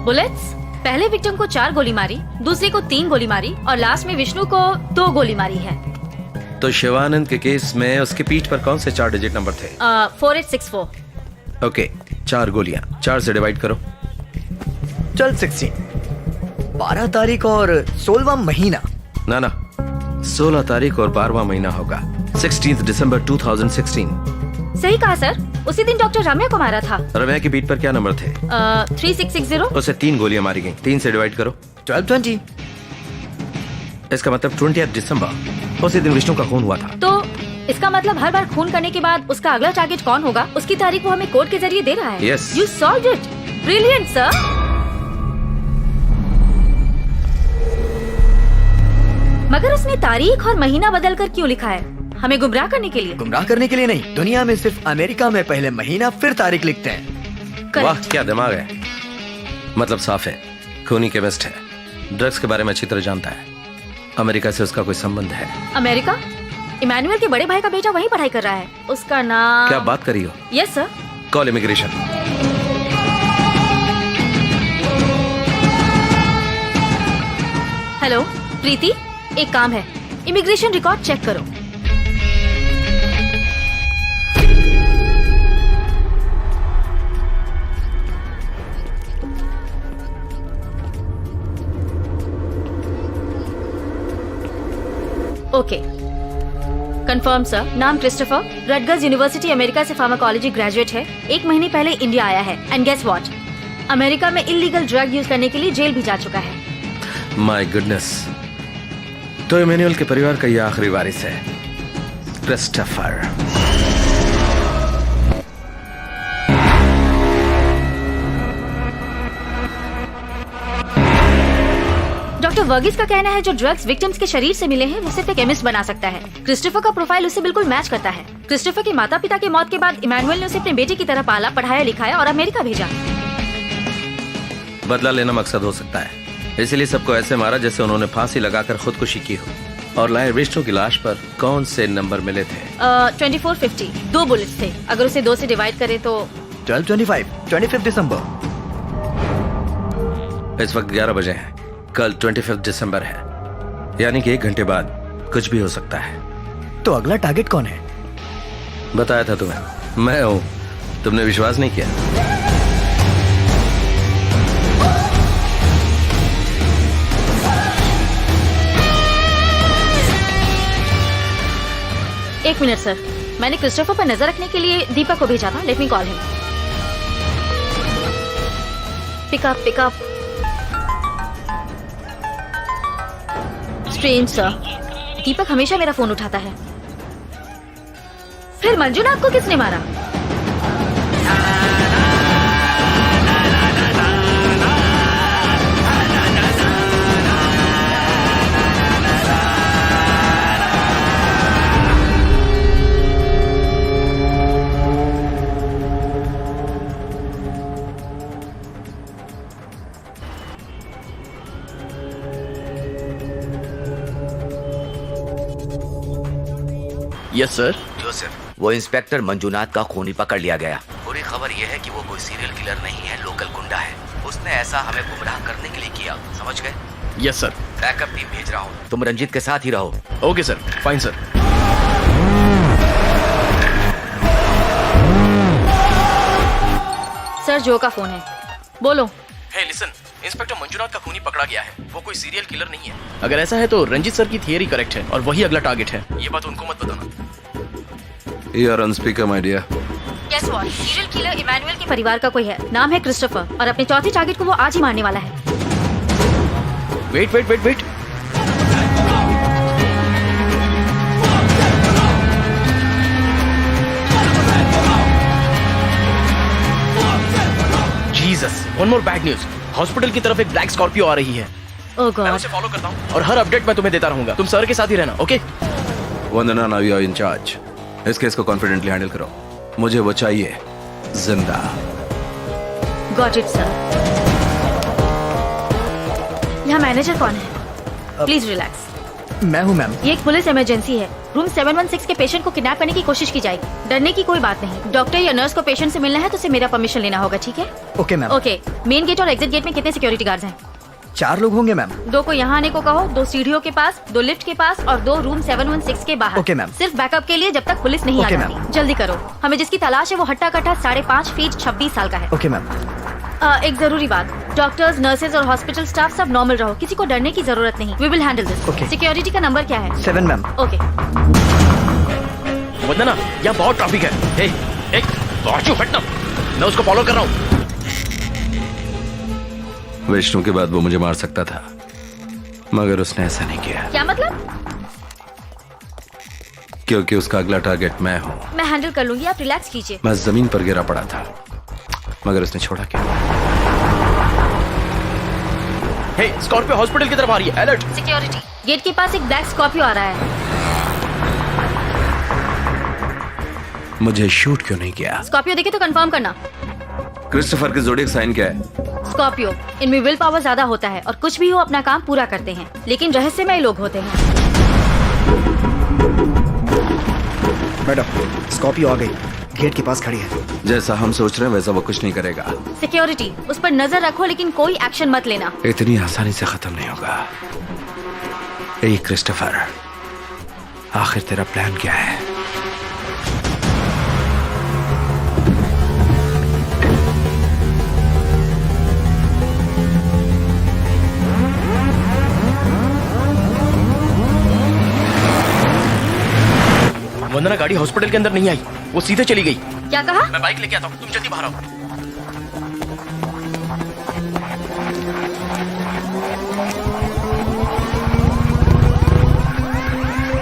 बुलेट्स। पहले विक्टिम को 4 गोली मारी, दूसरे को 3 गोली मारी और लास्ट में विष्णु को 2 गोली मारी है। तो शिवानंद के केस में उसके पीठ पर कौन से 4 डिजिट नंबर थे? 4864। ओके, 4 गोलियां 4 से डिवाइड करो। चल 16। 12 तारीख और 16वां महीना। ना, 16 तारीख और 12वां महीना होगा। 16 दिसंबर 2016। सही कहा सर, उसी दिन डॉक्टर रम्या को मारा था। रम्या के पीठ पर क्या नंबर थे? 3660। उसे 3 गोलियां मारी गई। 3 से डिवाइड करो। 1220। इसका मतलब 20 दिसंबर, उसी दिन विष्णु का खून हुआ था। तो इसका मतलब हर बार खून करने के बाद उसका अगला टारगेट कौन होगा, उसकी तारीख वो हमें कोड के जरिए दे रहा है। Yes. You solved it. Brilliant, sir. मगर उसने तारीख और महीना बदल कर क्यों लिखा है? हमें गुमराह करने के लिए? गुमराह करने के लिए नहीं, दुनिया में सिर्फ अमेरिका में पहले महीना फिर तारीख लिखते हैं। वाह, क्या दिमाग है। मतलब साफ है, खूनी केमिस्ट है, ड्रग्स के बारे में अच्छी तरह जानता है। अमेरिका से उसका कोई संबंध है? अमेरिका? इमैनुअल के बड़े भाई का बेटा वहीं पढ़ाई कर रहा है। उसका नाम? क्या बात करी हो? Yes sir. Call immigration. Hello Preeti, एक काम है, इमिग्रेशन रिकॉर्ड चेक करो। Okay, confirm sir. नाम क्रिस्टोफर, रटगर्स यूनिवर्सिटी अमेरिका से फार्माकोलॉजी ग्रेजुएट है। 1 महीने पहले इंडिया आया है। एंड गेस व्हाट, अमेरिका में इलीगल ड्रग यूज करने के लिए जेल भी जा चुका है। माय गुडनेस, तो इमैनुअल के परिवार का ये आखिरी वारिस है, क्रिस्टोफर। डॉक्टर वर्गीस का कहना है जो ड्रग्स विक्टिम्स के शरीर से मिले हैं वो सिर्फ एक केमिस्ट बना सकता है। क्रिस्टोफर का प्रोफाइल उससे बिल्कुल मैच करता है। क्रिस्टोफर के माता पिता के मौत के बाद इमैनुअल ने उसे अपने बेटे की तरह पाला, पढ़ाया, लिखाया और अमेरिका भेजा। बदला लेना मकसद हो सकता है, इसलिए सबको ऐसे मारा जैसे उन्होंने फांसी लगाकर खुदकुशी की हो। और लाए विष्णु की लाश पर कौन से नंबर मिले थे? 2450। 2 बुलेट्स थे। अगर उसे 2 से डिवाइड करे तो 1225, 25 दिसंबर। इस वक्त 11 बजे हैं। कल 25 दिसंबर है, यानी कि 1 घंटे बाद कुछ भी हो सकता है। तो अगला टारगेट कौन है? बताया था तुम्हें, मैं हूं। तुमने विश्वास नहीं किया। एक मिनट सर, मैंने क्रिस्टोफर पर नजर रखने के लिए दीपक को भेजा था। Let me call him. Pick up. Strange sir, Deepak हमेशा मेरा फोन उठाता है। फिर मंजुनाथ को किसने मारा? Yes sir. जोसेफ, वो इंस्पेक्टर मंजुनाथ का खूनी पकड़ लिया गया। बुरी खबर यह है कि वो कोई सीरियल किलर नहीं है, लोकल गुंडा है। उसने ऐसा हमें गुमराह करने के लिए किया, समझ गए? Yes sir. बैकअप टीम भेज रहा हूँ, तुम रंजीत के साथ ही रहो। Okay sir, fine sir. Sir जो का फोन है, बोलो। हे लिसन, इंस्पेक्टर मंजुनाथ का खूनी पकड़ा गया है। वो कोई सीरियल किलर नहीं है। अगर ऐसा है तो रंजीत सर की थियरी करेक्ट है और वही अगला टारगेट है। ये बात उनको मत बताना। You are on speaker, my dear. Guess what? Serial killer Emmanuel के परिवार का कोई है, नाम है क्रिस्टोफर, और अपने चौथे टारगेट को वो आज ही मारने वाला है। Wait wait wait wait, Jesus, one more bad news. Hospital की तरफ एक ब्लैक स्कॉर्पियो आ रही है। Oh God. मैं उसे फॉलो करता हूँ और हर अपडेट मैं तुम्हें देता रहूंगा। तुम सर के साथ ही रहना, okay? Vandana, now you are in charge. इस केस को कॉन्फिडेंटली हैंडल करो। मुझे वो चाहिए जिंदा। Got it sir. यहाँ मैनेजर कौन है? Please relax. मैं हूँ मैम। ये एक पुलिस इमरजेंसी है। रूम 716 के पेशेंट को किडनैप करने की कोशिश की जाएगी। डरने की कोई बात नहीं। डॉक्टर या नर्स को पेशेंट से मिलना है तो उसे मेरा परमिशन लेना होगा, ठीक है? Okay ma'am. Okay, main gate और एग्जिट गेट में कितने सिक्योरिटी गार्ड्स हैं? 4 लोग होंगे मैम। 2 को यहाँ आने को कहो, 2 सीढ़ियों के पास, 2 लिफ्ट के पास और 2 रूम 716 के बाहर। Okay ma'am. सिर्फ बैकअप के लिए जब तक पुलिस नहीं आ ओके जाती। जल्दी करो, हमें जिसकी तलाश है वो हट्टा कट्टा 5.5 फीट 26 साल का है। Okay ma'am. एक जरूरी बात, डॉक्टर्स, नर्सेज और हॉस्पिटल स्टाफ सब नॉर्मल रहो, किसी को डरने की जरूरत नहीं। We will handle this. Okay. Security का नंबर क्या है? 7 मैम। ओके। वंदना, यहाँ बहुत ट्रैफिक है। एक बाजू हटना, मैं उसको फॉलो कर रहा हूँ। विष्णु के बाद वो मुझे मार सकता था, मगर उसने ऐसा नहीं किया। क्या मतलब? क्योंकि उसका अगला टारगेट मैं हूँ। मैं हैंडल कर लूंगी, आप रिलैक्स कीजिए। मैं जमीन पर गिरा पड़ा था, मगर उसने छोड़ा क्या? हे, स्कॉर्पियो हॉस्पिटल की तरफ आ रही है। अलर्ट। सिक्योरिटी, गेट के पास एक ब्लैक स्कॉर्पियो आ रहा है। मुझे शूट क्यों नहीं किया? स्कॉर्पियो देखे तो कंफर्म करना। क्रिस्टोफर की ज़ोडिएक साइन क्या है? स्कॉर्पियो, इनमें विल पावर ज्यादा होता है और कुछ भी हो अपना काम पूरा करते हैं, लेकिन रहस्यमय लोग होते हैं। मैडम, स्कॉर्पियो आ गई, गेट के पास खड़ी है। जैसा हम सोच रहे हैं वैसा वो कुछ नहीं करेगा। सिक्योरिटी, उस पर नजर रखो लेकिन कोई एक्शन मत लेना। इतनी आसानी से खत्म नहीं होगा। ए क्रिस्टोफर, आखिर तेरा प्लान क्या है? वंदना, गाड़ी हॉस्पिटल के अंदर नहीं आई, वो सीधे चली गई। क्या कहा? मैं बाइक लेके आता हूँ, तुम जल्दी बाहर आओ।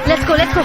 Let's go, let's go.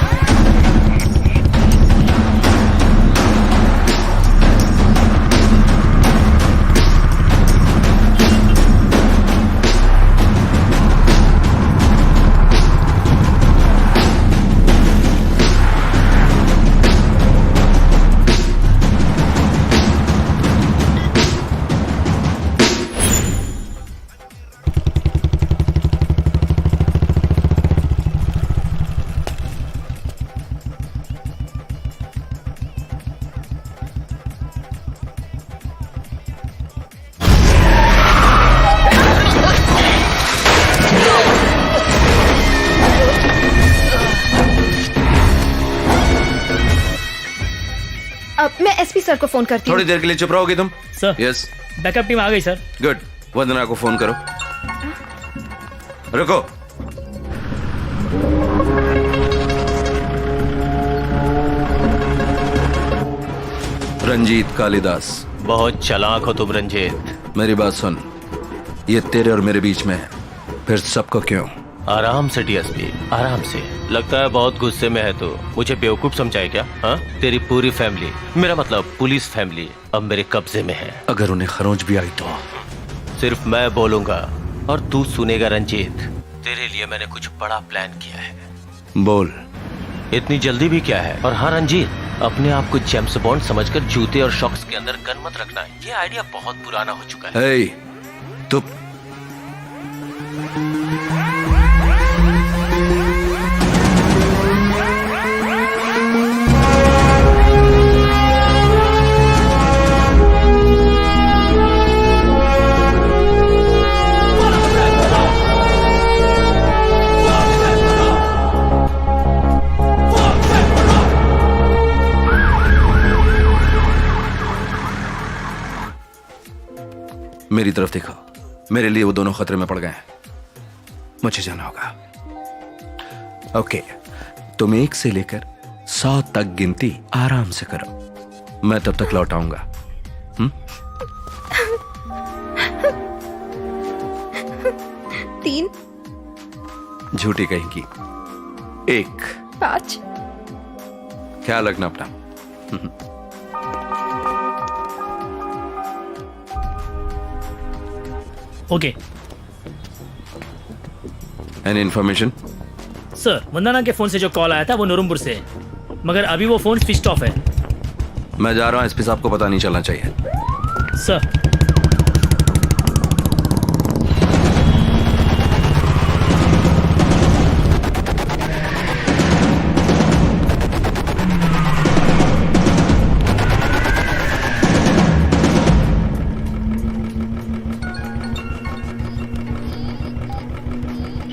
मैं एसपी सर को फोन करती हूँ। थोड़ी देर के लिए चुप रहोगे तुम? सर। यस। बैकअप टीम आ गई सर। गुड। वंदना को फोन करो। रुको। रंजीत कालिदास। बहुत चालाक हो तुम रंजीत। मेरी बात सुन, ये तेरे और मेरे बीच में है, फिर सबको क्यों? आराम से डीएसपी, आराम से। लगता है बहुत गुस्से में है तो मुझे बेवकूफ समझाए क्या? हाँ, तेरी पूरी फैमिली, मेरा मतलब पुलिस फैमिली अब मेरे कब्जे में है। अगर उन्हें खरोंच भी आई तो? सिर्फ मैं बोलूंगा और तू सुनेगा रंजीत। तेरे लिए मैंने कुछ बड़ा प्लान किया है। बोल। इतनी जल्दी भी क्या है? और हाँ रंजीत, अपने आप को जेम्स बॉन्ड समझकर जूते और शॉक्स के अंदर गन मत रखना। ये आइडिया बहुत पुराना हो चुका है। हे, तू मेरी तरफ देखो, मेरे लिए वो दोनों खतरे में पड़ गए हैं। मुझे जाना होगा। ओके, तुम 1 से लेकर 100 तक गिनती आराम से करो, मैं तब तक लौट आऊंगा। 3 झूठी कहेंगी। 1 5 ख्याल रखना अपना। Okay any information? सर, वंदना के फोन से जो कॉल आया था वो नूरमपुर से है, मगर अभी वो फोन स्विच ऑफ है। मैं जा रहा हूं, एसपी साहब को पता नहीं चलना चाहिए। सर,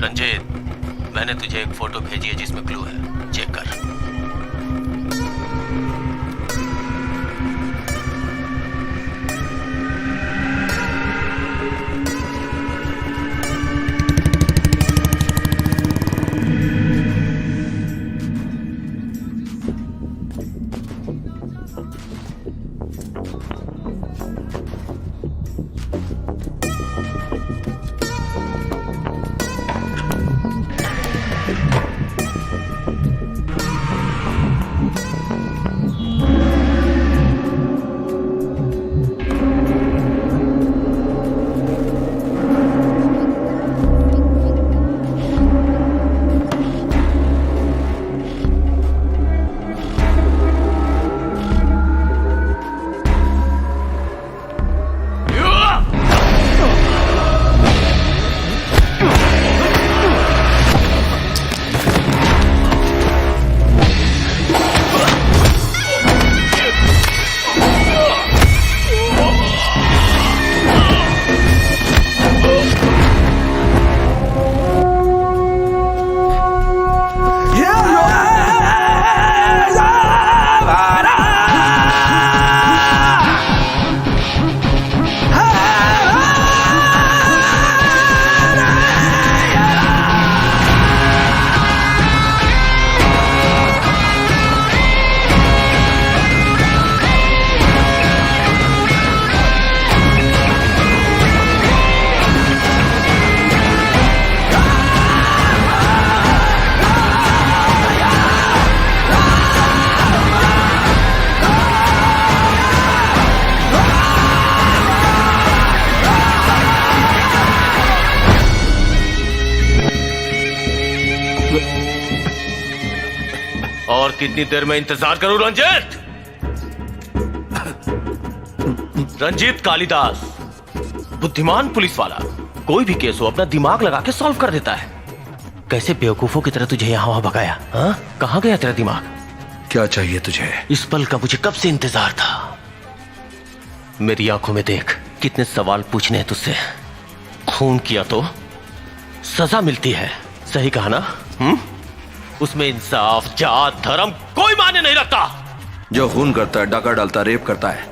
रंजीत, मैंने तुझे एक फोटो भेजी है जिसमें क्लू है, चेक कर। और कितनी देर में इंतजार करूं रंजीत? रंजीत कालिदास, बुद्धिमान पुलिस वाला, कोई भी केस हो अपना दिमाग लगा के सॉल्व कर देता है। कैसे बेवकूफों की तरह तुझे यहाँ वहां भगाया? हाँ, कहाँ गया तेरा दिमाग? क्या चाहिए तुझे? इस पल का मुझे कब से इंतजार था। मेरी आंखों में देख, कितने सवाल पूछने हैं तुझसे। खून किया तो सजा मिलती है, सही कहा ना? उसमें इंसाफ, जात, धर्म कोई मायने नहीं रखता। जो खून करता है, डाका डालता है, रेप करता है,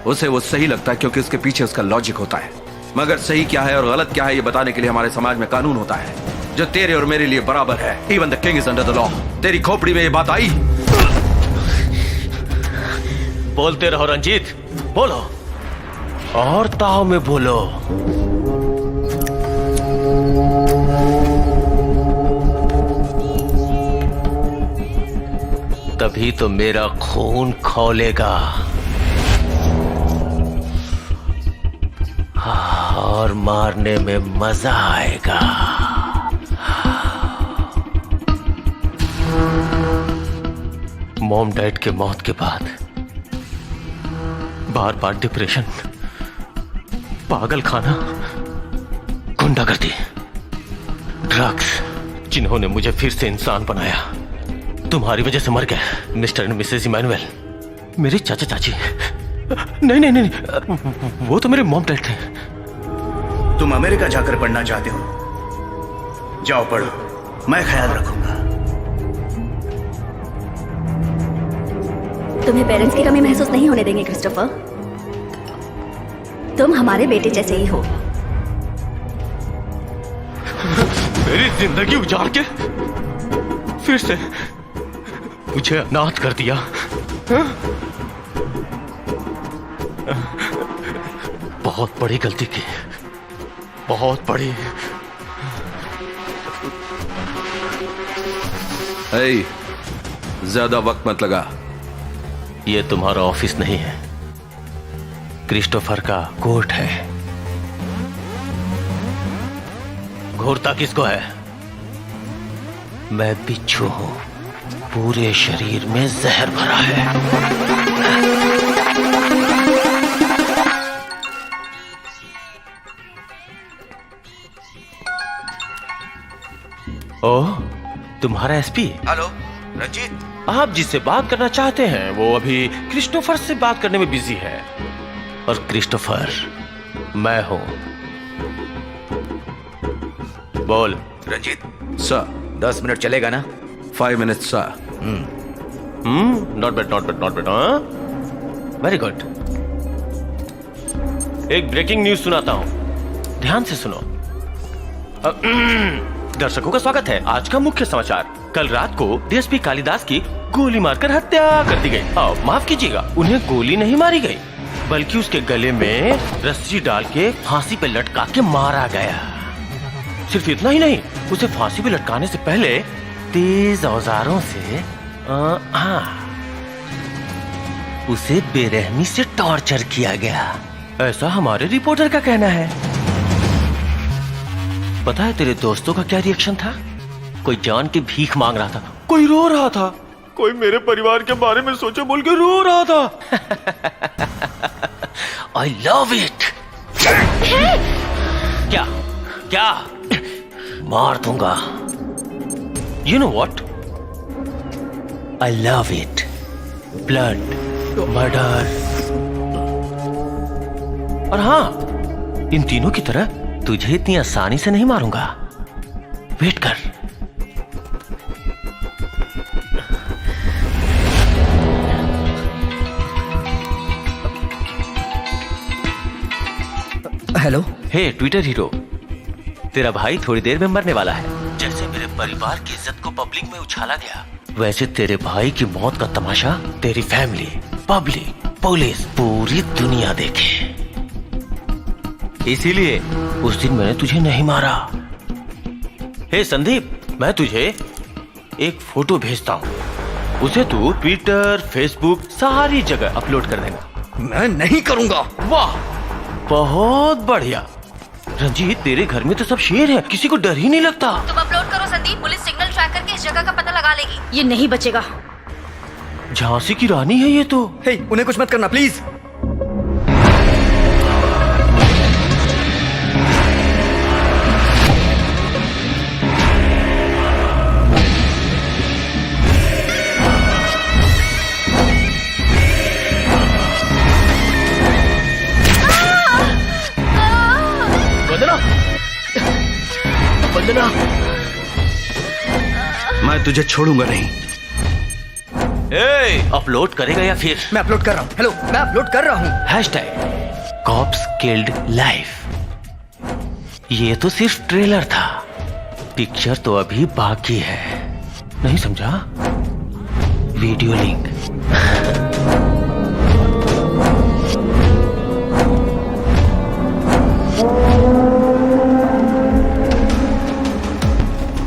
उसे वो सही लगता है क्योंकि उसके पीछे उसका लॉजिक होता है। मगर सही क्या है और गलत क्या है ये बताने के लिए हमारे समाज में कानून होता है जो तेरे और मेरे लिए बराबर है। Even the king is under the law. तेरी खोपड़ी में ये बात आई? बोलते रहो रंजीत, बोलो और ताव में बोलो। तभी तो मेरा खून खौलेगा और मारने में मजा आएगा। मॉम डैड के मौत के बाद बार बार डिप्रेशन, पागल खाना, गुंडागर्दी, ड्रग्स, जिन्होंने मुझे फिर से इंसान बनाया, तुम्हारी वजह से मर गए मिस्टर एंड मिसेस इमैनुअल। मेरे चाचा चाची, नहीं नहीं नहीं, वो तो मेरे मॉम डैड थे। तुम अमेरिका जाकर पढ़ना चाहते हो? जाओ पढ़ो, मैं ख्याल रखूंगा। तुम्हें पेरेंट्स की कमी महसूस नहीं होने देंगे क्रिस्टोफर। तुम हमारे बेटे जैसे ही हो। मेरी जिंदगी उजाड़ के फिर से मुझे अनाथ कर दिया। बहुत बड़ी गलती की, बहुत बड़ी। ज्यादा वक्त मत लगा। ये तुम्हारा ऑफिस नहीं है, क्रिस्टोफर का कोर्ट है। घूरता किसको है? मैं बिच्छू हूं, पूरे शरीर में जहर भरा है। ओह, तुम्हारा एसपी। हेलो रंजीत, आप जिससे बात करना चाहते हैं वो अभी क्रिस्टोफर से बात करने में बिजी है, और क्रिस्टोफर मैं हूं। बोल। रंजीत सर। 10 मिनट चलेगा ना? 5 minutes sir. Not bad, not bad, not bad. Very good. एक ब्रेकिंग न्यूज सुनाता हूं, ध्यान से सुनो। दर्शकों का स्वागत है। आज का मुख्य समाचार। कल रात को डीएसपी कालिदास की गोली मारकर हत्या कर दी गई। माफ कीजिएगा, उन्हें गोली नहीं मारी गई, बल्कि उसके गले में रस्सी डाल के फांसी पे लटका के मारा गया। सिर्फ इतना ही नहीं, उसे फांसी पे लटकाने से पहले तेज औजारों से उसे बेरहमी से टॉर्चर किया गया, ऐसा हमारे रिपोर्टर का कहना है। पता है तेरे दोस्तों का क्या रिएक्शन था? कोई जान के भीख मांग रहा था, कोई रो रहा था, कोई मेरे परिवार के बारे में सोचे बोल के रो रहा था। I love it. क्या क्या मार दूंगा। You know what, I love it. Blood, murder, और हाँ, इन तीनों की तरह तुझे इतनी आसानी से नहीं मारूंगा। वेट कर। हेलो। हे ट्विटर हीरो, तेरा भाई थोड़ी देर में मरने वाला है। जैसे मेरे परिवार की इज्जत को पब्लिक में उछाला गया, वैसे तेरे भाई की मौत का तमाशा तेरी फैमिली, पब्लिक, पुलिस, पूरी दुनिया देखे। इसीलिए उस दिन मैंने तुझे नहीं मारा। हे संदीप, मैं तुझे एक फोटो भेजता हूँ, उसे तू ट्विटर, फेसबुक, सारी जगह अपलोड कर देना। मैं नहीं करूंगा। वाह, बहुत बढ़िया। रंजीत, तेरे घर में तो सब शेर है, किसी को डर ही नहीं लगता। तुम अपलोड करो संदीप, पुलिस सिग्नल ट्रैक करके इस जगह का पता लगा लेगी। ये नहीं बचेगा। झांसी की रानी है ये तो। हे, उन्हें कुछ मत करना प्लीज। वंदना, मैं तुझे छोड़ूंगा नहीं। अपलोड करेगा या फिर? मैं अपलोड कर रहा हूँ। हेलो, मैं अपलोड कर रहा हूँ। Hashtag cops killed life. ये तो सिर्फ ट्रेलर था, पिक्चर तो अभी बाकी है। नहीं समझा? Video link.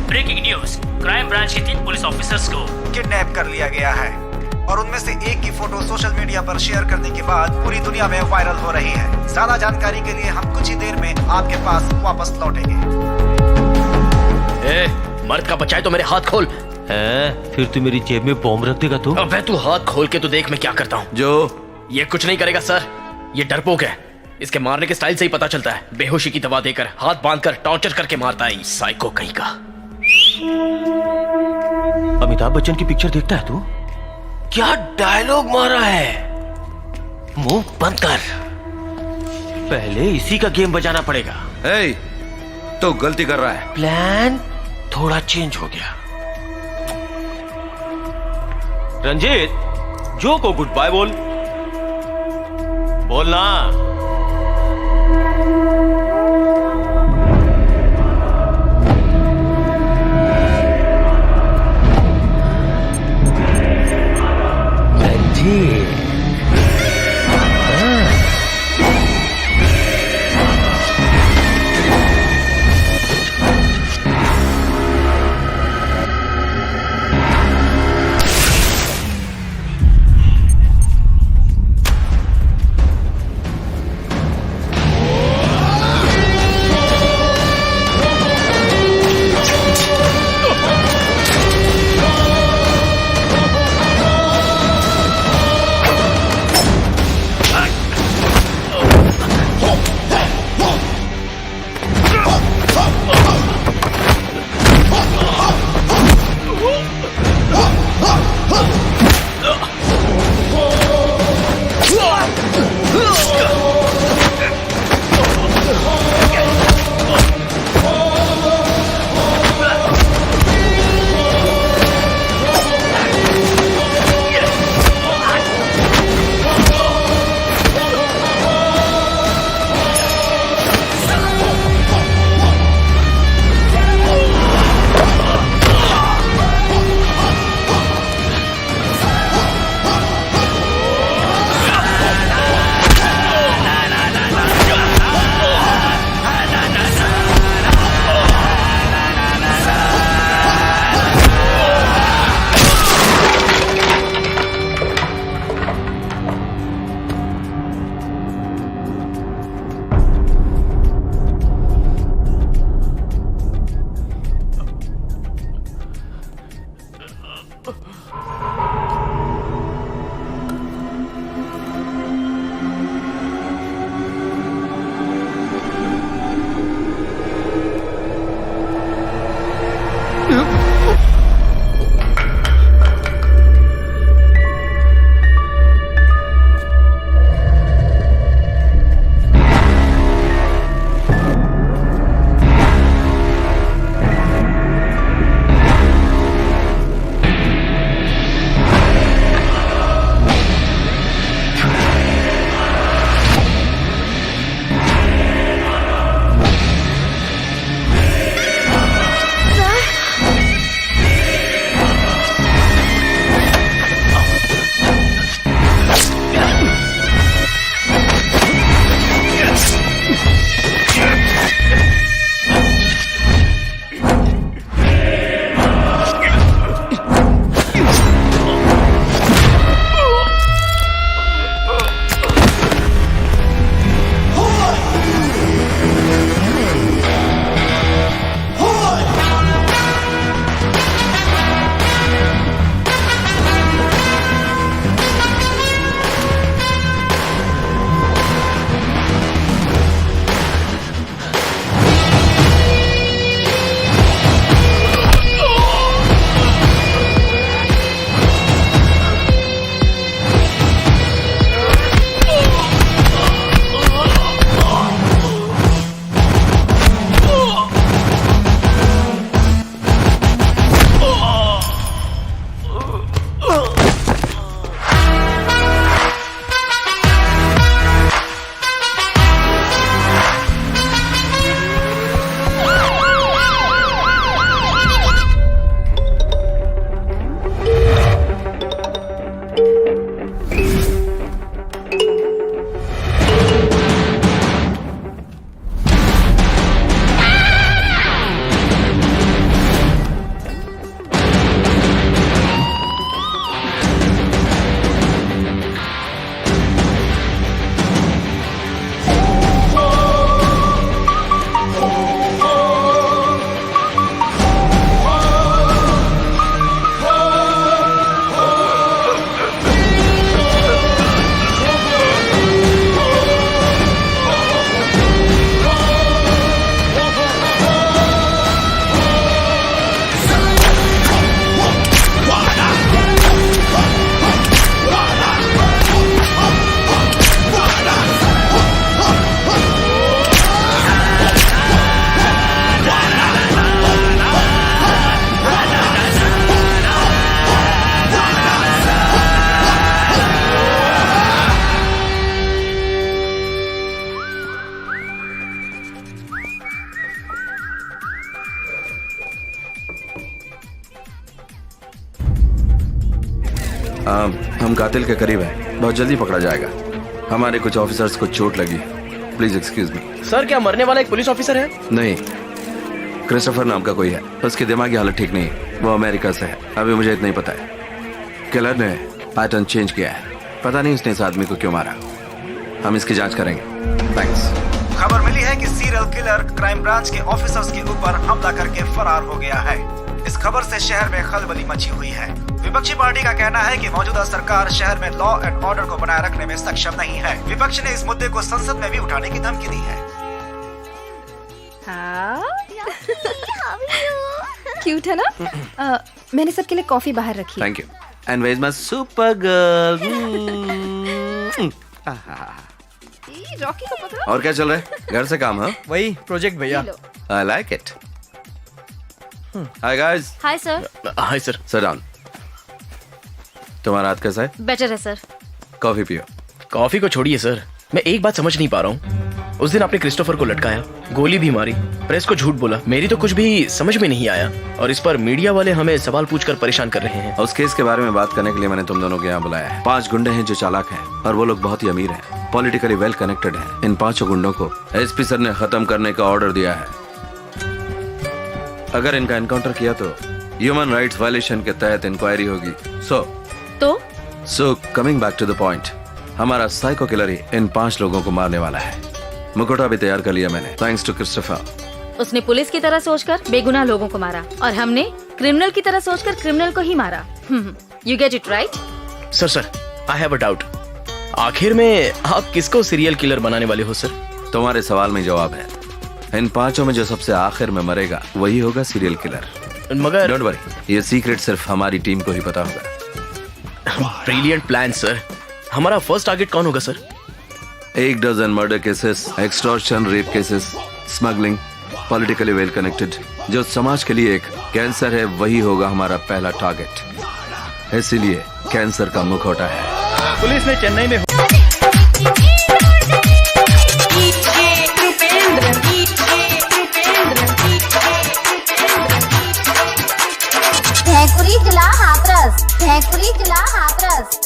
Breaking news, crime branch के 3 पुलिस ऑफिसर्स को किडनैप कर लिया गया है, और उनमें से एक की फोटो सोशल मीडिया पर शेयर करने के बाद पूरी दुनिया में वायरल हो रही है। ज्यादा जानकारी के लिए हम कुछ ही देर में आपके पास वापस लौटेंगे। मर्द का बचाए तो मेरे हाथ खोल। फिर तू मेरी जेब में बॉम्ब रख देगा तू? अबे तू हाथ खोल के तो देख मैं क्या करता हूँ। जो ये कुछ नहीं करेगा सर, ये डरपोक है। इसके मारने के स्टाइल से ही पता चलता है। बेहोशी की दवा देकर, हाथ बांधकर, टॉर्चर करके मारता है। साइको कहीं का। अमिताभ बच्चन की पिक्चर देखता है तू? क्या डायलॉग मारा है। मुंह बंद कर, पहले इसी का गेम बजाना पड़ेगा। तो गलती कर रहा है। प्लान थोड़ा चेंज हो गया। रंजीत, जो को गुड बाय बोल। बोलना। हम कातिल के करीब हैं, बहुत जल्दी पकड़ा जाएगा। हमारे कुछ ऑफिसर्स को चोट लगी। Please excuse me. सर क्या मरने वाला एक पुलिस ऑफिसर है? नहीं, क्रिस्टोफर नाम का कोई है। उसकी दिमागी हालत ठीक नहीं है, वो अमेरिका से है। अभी मुझे इतना ही पता है। किलर ने पैटर्न चेंज किया है, पता नहीं उसने इस आदमी को क्यों मारा। हम इसकी जांच करेंगे। थैंक्स। खबर मिली है कि सीरियल किलर क्राइम ब्रांच के ऑफिसर्स के ऊपर हमला करके फरार हो गया है। इस खबर से शहर में खलबली मची हुई है। विपक्षी पार्टी का कहना है कि मौजूदा सरकार शहर में लॉ एंड ऑर्डर को बनाए रखने में सक्षम नहीं है। विपक्ष ने इस मुद्दे को संसद में भी उठाने की धमकी दी है। क्यूट है ना? मैंने सबके लिए कॉफी बाहर रखी है। Thank you. And where is my super girl? Rocky को पकड़ो। और क्या चल रहा है? घर से काम? हाँ, वही प्रोजेक्ट भैया। I like it. Hi guys. Hi sir. Hi sir. Sit down. तुम्हारा हाथ कैसा है? बेटर है सर। कॉफी पियो। कॉफी को छोड़िए सर, मैं एक बात समझ नहीं पा रहा हूँ। उस दिन आपने क्रिस्टोफर को लटकाया, गोली भी मारी, प्रेस को झूठ बोला, मेरी तो कुछ भी समझ में नहीं आया। और इस पर मीडिया वाले हमें सवाल पूछकर परेशान कर रहे हैं। उस केस के बारे में बात करने के लिए मैंने तुम दोनों को यहाँ बुलाया है। 5 गुंडे हैं जो चालाक हैं और वो लोग बहुत ही अमीर हैं, पॉलिटिकली वेल कनेक्टेड हैं। इन 5 गुंडों को एसपी सर ने खत्म करने का ऑर्डर दिया है। अगर इनका एनकाउंटर किया तो ह्यूमन राइट्स वायलेशन के तहत इंक्वायरी होगी। So coming back to the point, हमारा साइको किलर ही इन 5 लोगों को मारने वाला है। मुखौटा भी तैयार कर लिया मैंने, थैंक्स टू क्रिस्टोफर। उसने पुलिस की तरह सोचकर बेगुनाह लोगों को मारा और हमने क्रिमिनल की तरह सोचकर क्रिमिनल को ही मारा। You get it right? Sir I have a doubt. आखिर में आप किसको सीरियल किलर बनाने वाले हो सर? तुम्हारे सवाल में जवाब है। इन 5 में जो सबसे आखिर में मरेगा वही होगा सीरियल किलर। मगर डोंट वरी, ये सीक्रेट सिर्फ हमारी टीम को ही पता होगा। Brilliant plan sir. हमारा फर्स्ट टारगेट कौन होगा sir? 1 dozen murder cases, extortion, rape cases, smuggling, politically well connected, जो समाज के लिए एक कैंसर है, वही होगा हमारा पहला टारगेट। इसीलिए कैंसर का मुखौटा है। पुलिस ने चेन्नई में भैंकुरी जिला हाथरस, भैंकुरी जिला हाथरस।